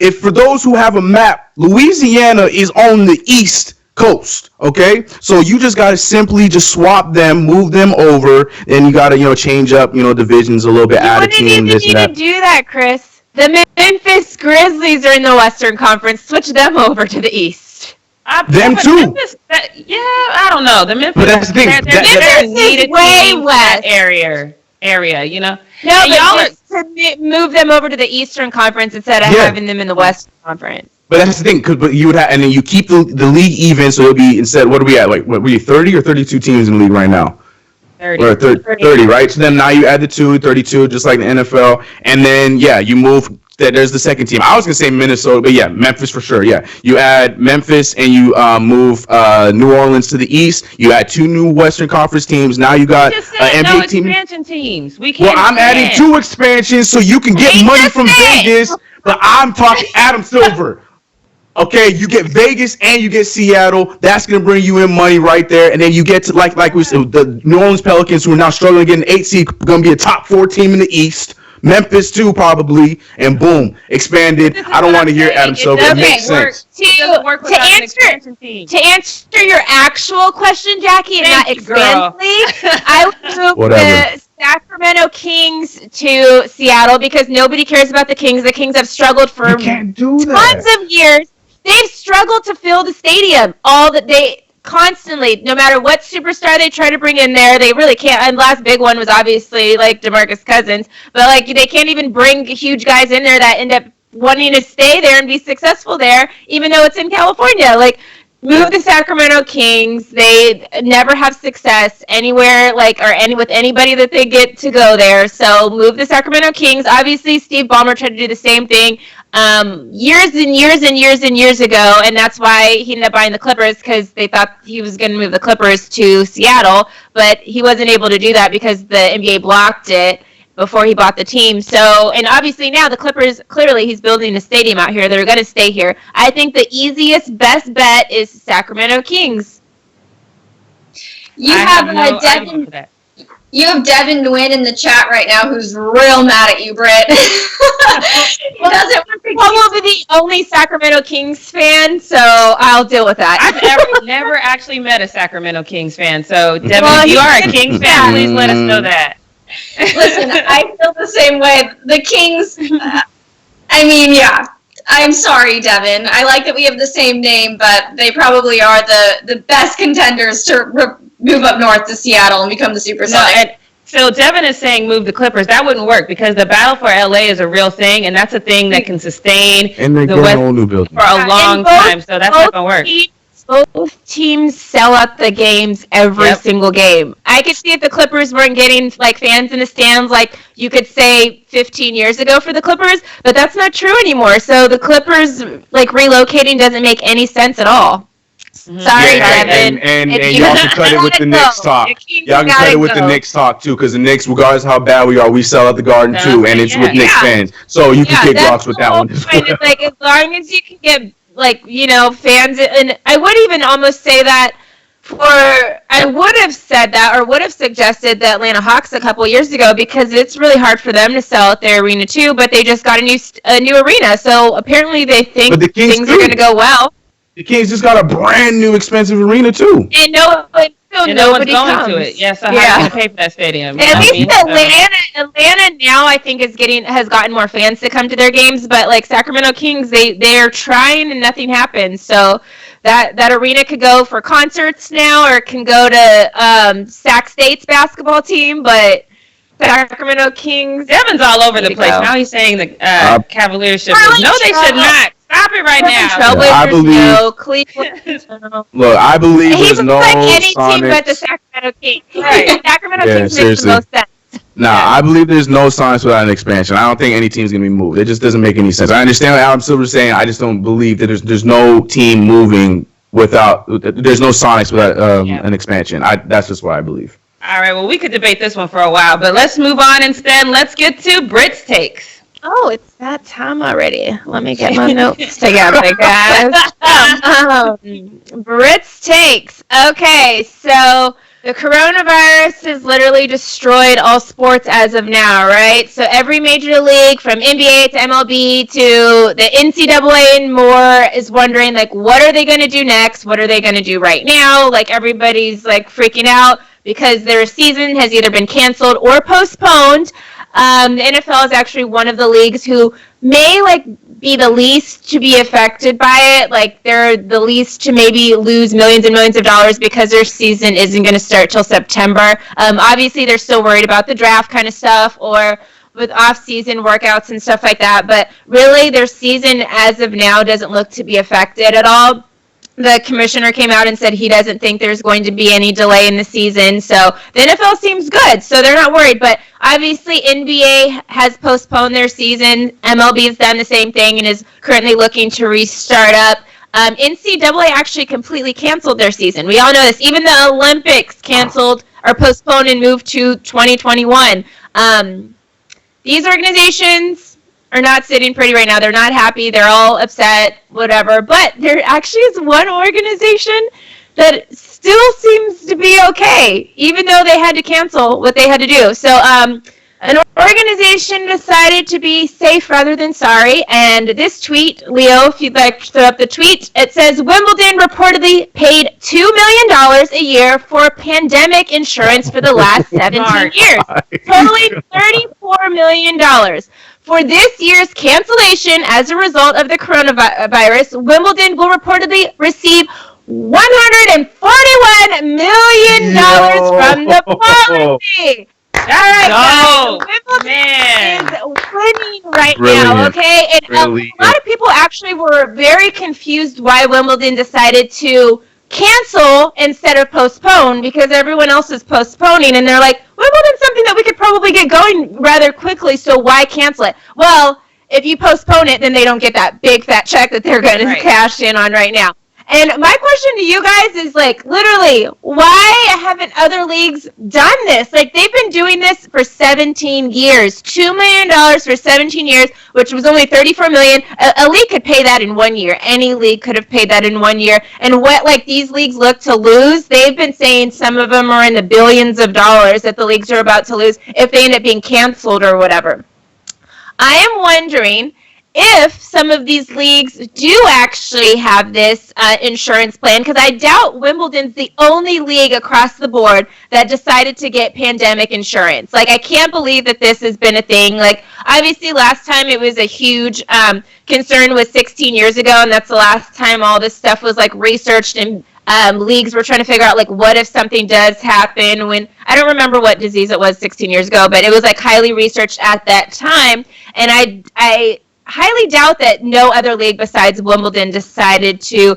Speaker 4: If for those who have a map, Louisiana is on the east coast. Okay, so you just gotta simply just swap them, move them over, and you gotta change up divisions a little bit, add a
Speaker 3: wouldn't
Speaker 4: team,
Speaker 3: even
Speaker 4: this and
Speaker 3: need to
Speaker 4: that.
Speaker 3: do that, Chris. The Memphis Grizzlies are in the Western Conference. Switch them over to the East.
Speaker 4: Them too.
Speaker 2: Memphis, I don't know. The Memphis,
Speaker 4: But that's the thing.
Speaker 2: they're needed
Speaker 3: way
Speaker 2: team for
Speaker 3: west.
Speaker 2: that area.
Speaker 3: No,
Speaker 2: And
Speaker 3: but
Speaker 2: y'all
Speaker 3: just to move them over to the Eastern Conference instead of having them in the Western Conference.
Speaker 4: But that's the thing, but you would have, and then you keep the league even, so it'll be instead. What are we at? Like, what were you 30 or 32 teams in the league right now?
Speaker 2: 30.
Speaker 4: Or 30, right? So then now you add the 32, just like the NFL, and then you move. There's the second team. I was gonna say Minnesota, but Memphis for sure. Yeah, you add Memphis and you move New Orleans to the East. You add 2 new Western Conference teams. Now you got NBA team.
Speaker 2: Expansion teams. We can't.
Speaker 4: Well, I'm adding 2 expansions so you can get money from Vegas. But I'm talking Adam Silver. Okay, you get Vegas and you get Seattle. That's gonna bring you in money right there, and then you get to like we said, the New Orleans Pelicans, who are now struggling to get an 8 seed, gonna be a top 4 team in the East. Memphis too, probably, and boom, expanded. I don't want to hear Adam Silver. It makes sense.
Speaker 3: To answer your actual question, Jackie, and not expandedly, I would move the Sacramento Kings to Seattle because nobody cares about the Kings. The Kings have struggled for tons of years. They've struggled to fill the stadium constantly. No matter what superstar they try to bring in there, they really can't. And the last big one was obviously like DeMarcus Cousins, but they can't even bring huge guys in there that end up wanting to stay there and be successful there, even though it's in California. Move the Sacramento Kings. They never have success anywhere, with anybody that they get to go there. So move the Sacramento Kings. Obviously, Steve Ballmer tried to do the same thing years and years ago, and that's why he ended up buying the Clippers, because they thought he was going to move the Clippers to Seattle, but he wasn't able to do that because the NBA blocked it before he bought the team. So, and obviously now the Clippers, clearly he's building a stadium out here. They're going to stay here. I think the easiest, best bet is Sacramento Kings.
Speaker 1: You have Devin Nguyen in the chat right now who's real mad at you, Britt. He doesn't want to
Speaker 3: probably the only Sacramento Kings fan, so I'll deal with that.
Speaker 2: I've never actually met a Sacramento Kings fan, so Devin, if you are a Kings fan, please let us know that.
Speaker 1: Listen, I feel the same way. The Kings, I'm sorry, Devin. I like that we have the same name, but they probably are the best contenders to move up north to Seattle and become the Supersonics.
Speaker 2: So Devin is saying move the Clippers. That wouldn't work because the battle for LA is a real thing, and that's a thing that can sustain the West
Speaker 4: new building
Speaker 2: for a long time. So that's not going to work.
Speaker 3: Both teams sell out the games every single game. I could see if the Clippers weren't getting fans in the stands you could say 15 years ago for the Clippers, but that's not true anymore. So the Clippers relocating doesn't make any sense at all. Mm-hmm. Sorry, Devin.
Speaker 4: And you also cut it with the Knicks talk. Y'all can cut it with the Knicks talk too, because the Knicks, regardless of how bad we are, we sell at the Garden too, and it's with Knicks fans. So you can kick rocks with that one as well.
Speaker 3: As long as you can get fans, and I would even almost say that I would have said that or would have suggested the Atlanta Hawks a couple years ago, because it's really hard for them to sell at their arena too, but they just got a new arena, so apparently they think things are going to go well.
Speaker 4: The Kings just got a brand new expensive arena too.
Speaker 3: And no one's
Speaker 2: going to it. So how are you going to pay for that stadium?
Speaker 3: At least Atlanta now I think has gotten more fans to come to their games, but Sacramento Kings, they're trying and nothing happens. So that arena could go for concerts now, or it can go to Sac State's basketball team, but Sacramento Kings.
Speaker 2: Devin's all over the place. Now he's saying the Cavaliers should. No, they should not. Stop it right now.
Speaker 4: I believe.
Speaker 3: Cleveland.
Speaker 4: Look, I believe there's no
Speaker 3: any
Speaker 4: Sonics.
Speaker 3: team but the Sacramento Kings. Right. Sacramento Kings makes the most sense.
Speaker 4: I believe there's no Sonics without an expansion. I don't think any team's gonna be moved. It just doesn't make any sense. I understand what Adam Silver's saying. I just don't believe that there's no team moving without. There's no Sonics without an expansion. That's just what I believe.
Speaker 2: All right. Well, we could debate this one for a while, but let's move on instead. Let's get to Britt's takes.
Speaker 3: Oh, it's that time already. Let me get my notes together, guys. Britt's takes. Okay, so The coronavirus has literally destroyed all sports as of now, right? So every major league, from NBA to MLB to the NCAA and more, is wondering, like, what are they going to do next? What are they going to do right now? Like, everybody's, like, freaking out because their season has either been canceled or postponed. The NFL is actually one of the leagues who may, like, be the least to be affected by it. Like, they're the least to maybe lose millions and millions of dollars because their season isn't going to start till September. Obviously, they're still worried about the draft kind of stuff or with off-season workouts and stuff like that. But really, their season as of now doesn't look to be affected at all. The commissioner came out and said he doesn't think there's going to be any delay in the season. So the NFL seems good, so they're not worried. But obviously NBA has postponed their season. MLB has done the same thing and is currently looking to restart up. NCAA actually completely canceled their season. We all know this. Even the Olympics canceled or postponed and moved to 2021. These organizations are not sitting pretty right now. They're not happy. They're all upset, whatever. But there actually is one organization that still seems to be okay, even though they had to cancel what they had to do. So an organization decided to be safe rather than sorry. And this tweet, Leo, if you'd like to throw up the tweet, it says, Wimbledon reportedly paid $2 million a year for pandemic insurance for the last 17 years, totaling $34 million. For this year's cancellation as a result of the coronavirus, Wimbledon will reportedly receive $141 million from the policy. All right, guys. Wimbledon is winning right now, okay? And a lot of people actually were very confused why Wimbledon decided to cancel instead of postpone, because everyone else is postponing, and they're like, Wimbledon's something that we could probably get going rather quickly, so why cancel it? Well, if you postpone it, then they don't get that big fat check that they're going to cash in on right now. And my question to you guys is, like, literally, why haven't other leagues done this? Like, they've been doing this for 17 years. $2 million for 17 years, which was only $34 million. A league could pay that in 1 year. Any league could have paid that in 1 year. And what, like, these leagues look to lose, they've been saying some of them are in the billions of dollars that the leagues are about to lose if they end up being canceled or whatever. I am wondering if some of these leagues do actually have this insurance plan, because I doubt Wimbledon's the only league across the board that decided to get pandemic insurance. Like, I can't believe that this has been a thing. Like, obviously last time it was a huge concern was 16 years ago, and that's the last time all this stuff was, like, researched, and leagues were trying to figure out, like, what if something does happen when, I don't remember what disease it was 16 years ago, but it was, like, highly researched at that time, and I highly doubt that no other league besides Wimbledon decided to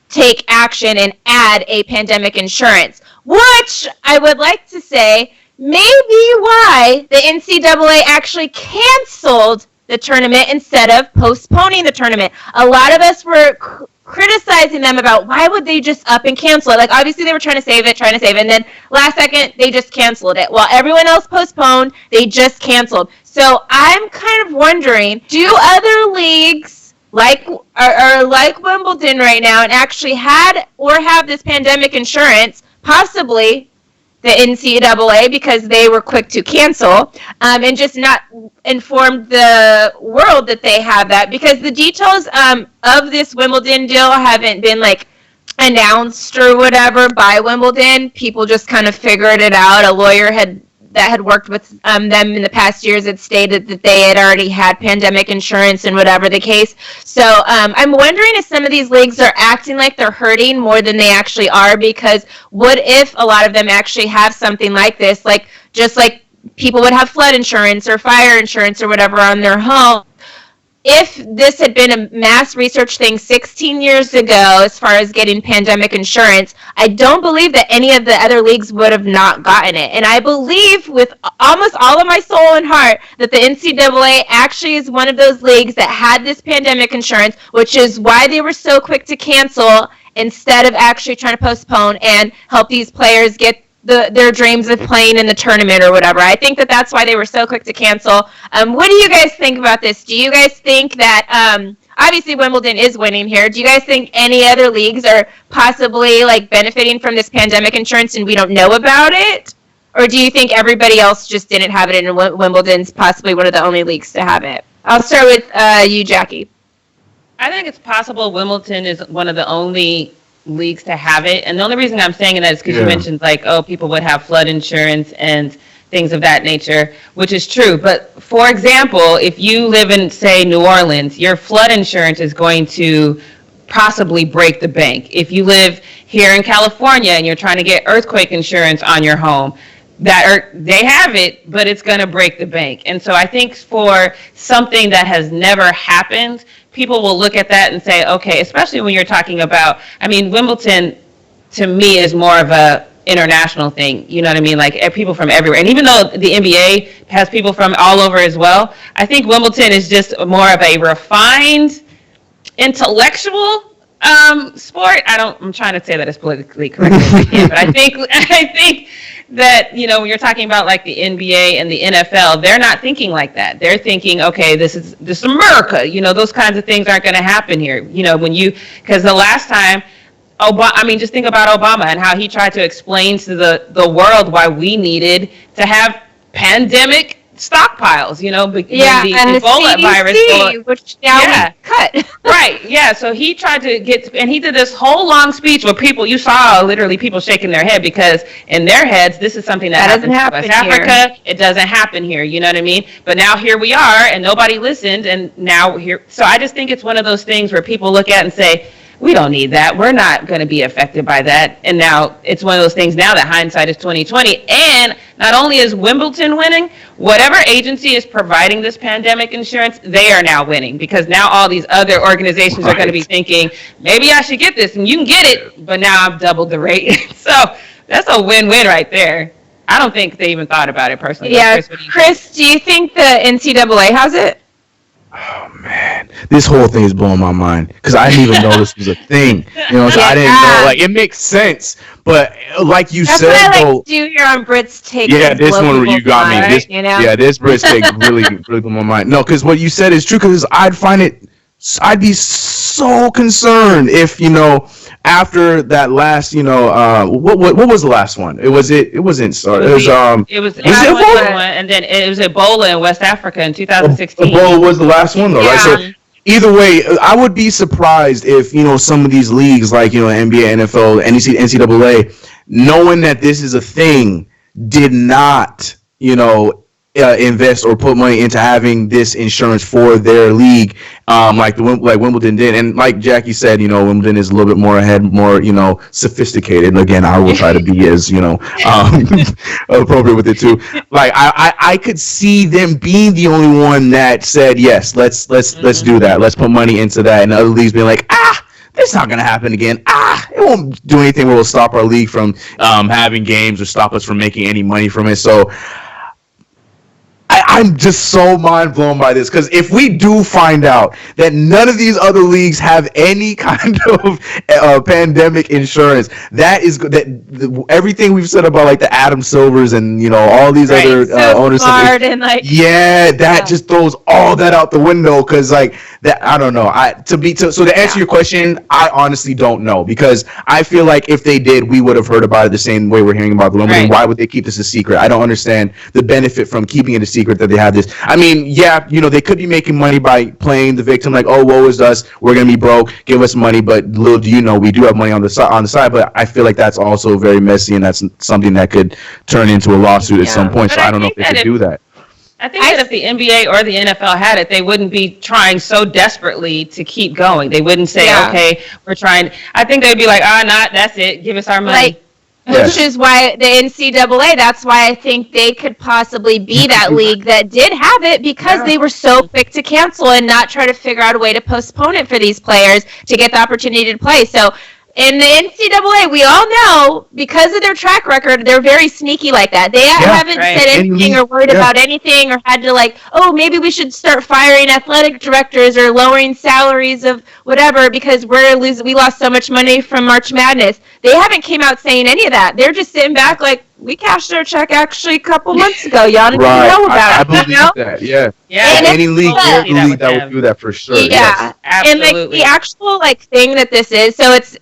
Speaker 3: take action and add a pandemic insurance, which I would like to say may be why the NCAA actually canceled the tournament instead of postponing the tournament. A lot of us were criticizing them about why would they just up and cancel it. Like, obviously they were trying to save it, and then last second they just canceled it. While everyone else postponed, they just canceled. So I'm kind of wondering, do other leagues like Wimbledon right now and actually had or have this pandemic insurance, possibly the NCAA, because they were quick to cancel, and just not informed the world that they have that, because the details of this Wimbledon deal haven't been, like, announced or whatever by Wimbledon. People just kind of figured it out. A lawyer that had worked with them in the past years had stated that they had already had pandemic insurance and whatever the case. So I'm wondering if some of these leagues are acting like they're hurting more than they actually are, because what if a lot of them actually have something like this, like just like people would have flood insurance or fire insurance or whatever on their home. If this had been a mass research thing 16 years ago as far as getting pandemic insurance, I don't believe that any of the other leagues would have not gotten it. And I believe with almost all of my soul and heart that the NCAA actually is one of those leagues that had this pandemic insurance, which is why they were so quick to cancel instead of actually trying to postpone and help these players get their dreams of playing in the tournament or whatever. I think that's why they were so quick to cancel. What do you guys think about this? Do you guys think that obviously Wimbledon is winning here. Do you guys think any other leagues are possibly like benefiting from this pandemic insurance and we don't know about it? Or do you think everybody else just didn't have it and Wimbledon's possibly one of the only leagues to have it? I'll start with you, Jackie.
Speaker 2: I think it's possible Wimbledon is one of the only leagues to have it. And the only reason I'm saying that is because you mentioned like, oh, people would have flood insurance and things of that nature, which is true. But for example, if you live in, say, New Orleans, your flood insurance is going to possibly break the bank. If you live here in California and you're trying to get earthquake insurance on your home, they have it, but it's going to break the bank. And so I think for something that has never happened, people will look at that and say, okay, especially when you're talking about, I mean, Wimbledon to me is more of a international thing. You know what I mean? Like people from everywhere. And even though the NBA has people from all over as well, I think Wimbledon is just more of a refined intellectual sport. I'm trying to say that as politically correct as I can, but I think that, you know, when you're talking about like the NBA and the NFL, they're not thinking like that. They're thinking, okay, this is America. You know, those kinds of things aren't going to happen here. You know, because the last time just think about Obama and how he tried to explain to the world why we needed to have pandemic stockpiles, you know, and the Ebola
Speaker 3: CDC,
Speaker 2: virus,
Speaker 3: which now we cut.
Speaker 2: Right, yeah. So he tried to and he did this whole long speech where you saw literally people shaking their head because in their heads, this is something that
Speaker 3: doesn't happen
Speaker 2: in West Africa. It doesn't happen here, you know what I mean? But now here we are, and nobody listened, and now here. So I just think it's one of those things where people look at and say, we don't need that. We're not going to be affected by that. And now it's one of those things now that hindsight is 2020. And not only is Wimbledon winning, whatever agency is providing this pandemic insurance, they are now winning because now all these other organizations are going to be thinking, maybe I should get this, and you can get it, but now I've doubled the rate. So that's a win-win right there. I don't think they even thought about it personally.
Speaker 3: Yeah, Chris, do you think the NCAA has it?
Speaker 4: Oh man, this whole thing is blowing my mind because I didn't even know this was a thing. You know, so I didn't know. Like, it makes sense, but like you
Speaker 3: That's
Speaker 4: said,
Speaker 3: what I
Speaker 4: though.
Speaker 3: like to do here on Brit's Take.
Speaker 4: Yeah, this one where you got me. This,
Speaker 3: you know?
Speaker 4: Yeah, this Brit's Take really blew my mind. No, because what you said is true. Because I'd be so concerned if, you know, after that last, you know, what was the last one? It wasn't. It was
Speaker 2: Ebola, and then it was Ebola in West Africa in 2016.
Speaker 4: Ebola was the last one, though, right? So either way, I would be surprised if, you know, some of these leagues like, you know, NBA, NFL, NCAA, knowing that this is a thing, did not, you know, invest or put money into having this insurance for their league, like Wimbledon did. And like Jackie said, you know, Wimbledon is a little bit more ahead, more, you know, sophisticated. And again, I will try to be as, you know, appropriate with it too. Like I could see them being the only one that said, yes, let's do that. Let's put money into that. And other leagues being like, it's not going to happen again. It won't do anything where we'll stop our league from having games or stop us from making any money from it. So I'm just so mind blown by this, because if we do find out that none of these other leagues have any kind of pandemic insurance, everything we've said about like the Adam Silvers and, you know, all these other owners, just throws all that out the window. Because like that, I don't know. To answer your question, I honestly don't know, because I feel like if they did, we would have heard about it the same way we're hearing about the Wimbledon. Why would they keep this a secret? I don't understand the benefit from keeping it a secret that they have this. I mean, yeah, you know, they could be making money by playing the victim, like, oh, woe is us, we're gonna be broke, give us money. But little do you know, we do have money on the side. But I feel like that's also very messy, and that's something that could turn into a lawsuit at some point. So I don't know if they could do that.
Speaker 2: I think that if the NBA or the NFL had it, they wouldn't be trying so desperately to keep going. They wouldn't say, okay, we're trying. I think they'd be like, that's it, give us our money.
Speaker 3: Which is why the NCAA, that's why I think they could possibly be that league that did have it, because they were so quick to cancel and not try to figure out a way to postpone it for these players to get the opportunity to play. So in the NCAA, we all know, because of their track record, they're very sneaky like that. They haven't said anything or worried about anything, or had to like, oh, maybe we should start firing athletic directors or lowering salaries of whatever because we lost so much money from March Madness. They haven't came out saying any of that. They're just sitting back like, we cashed our check actually a couple months ago. Y'all didn't
Speaker 4: Right.
Speaker 3: know about
Speaker 4: I
Speaker 3: it.
Speaker 4: believe that. Yeah.
Speaker 2: Yeah.
Speaker 3: And
Speaker 4: Any league,
Speaker 3: it's-
Speaker 4: any league that would do that for sure.
Speaker 3: Yeah.
Speaker 4: Yes.
Speaker 3: And like
Speaker 2: Absolutely.
Speaker 3: the actual like thing that this is, so it's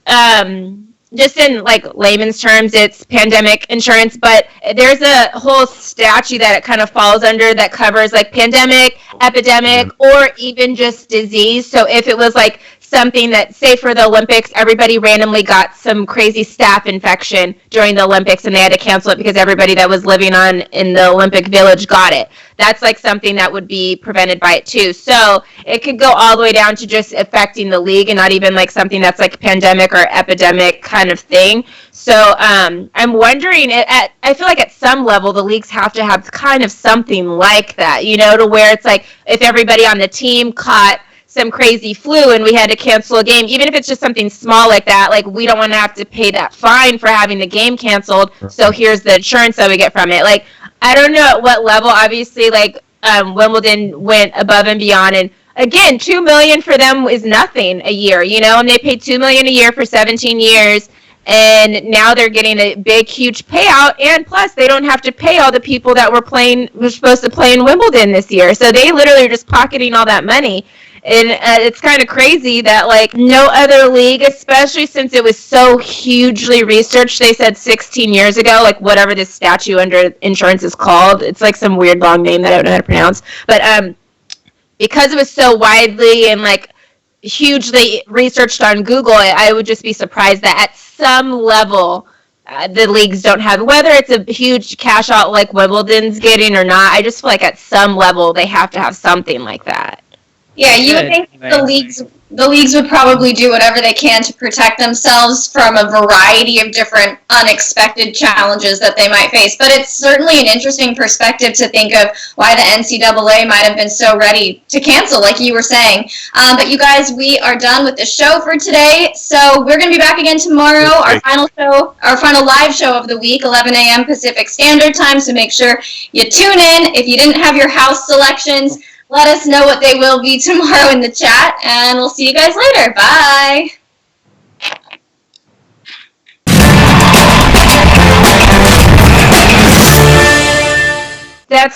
Speaker 3: just in like layman's terms, it's pandemic insurance, but there's a whole statute that it kind of falls under that covers like pandemic, epidemic, or even just disease. So if it was like something that, say for the Olympics, everybody randomly got some crazy staph infection during the Olympics and they had to cancel it because everybody that was living on in the Olympic Village got it. That's like something that would be prevented by it too. So it could go all the way down to just affecting the league and not even like something that's like pandemic or epidemic kind of thing. So I'm wondering, I feel like at some level the leagues have to have kind of something like that, you know, to where it's like if everybody on the team caught some crazy flu and we had to cancel a game, even if it's just something small like that, like we don't want to have to pay that fine for having the game canceled, so here's the insurance that we get from it. Like, I don't know at what level, obviously, like Wimbledon went above and beyond, and again, $2 million for them is nothing a year, you know, and they paid $2 million a year for 17 years, and now they're getting a big, huge payout, and plus they don't have to pay all the people that were supposed to play in Wimbledon this year, so they literally are just pocketing all that money. And it's kind of crazy that, like, no other league, especially since it was so hugely researched, they said 16 years ago, like, whatever this statute under insurance is called. It's, like, some weird long name that I don't know how to pronounce. But because it was so widely and, like, hugely researched on Google, I would just be surprised that at some level the leagues don't have, whether it's a huge cash out like Wimbledon's getting or not, I just feel like at some level they have to have something like that.
Speaker 1: Yeah, you would think the leagues would probably do whatever they can to protect themselves from a variety of different unexpected challenges that they might face. But it's certainly an interesting perspective to think of why the NCAA might have been so ready to cancel, like you were saying. But you guys, we are done with the show for today. So we're going to be back again tomorrow, our final live show of the week, 11 a.m. Pacific Standard Time. So make sure you tune in. If you didn't have your house selections, let us know what they will be tomorrow in the chat, and we'll see you guys later. Bye.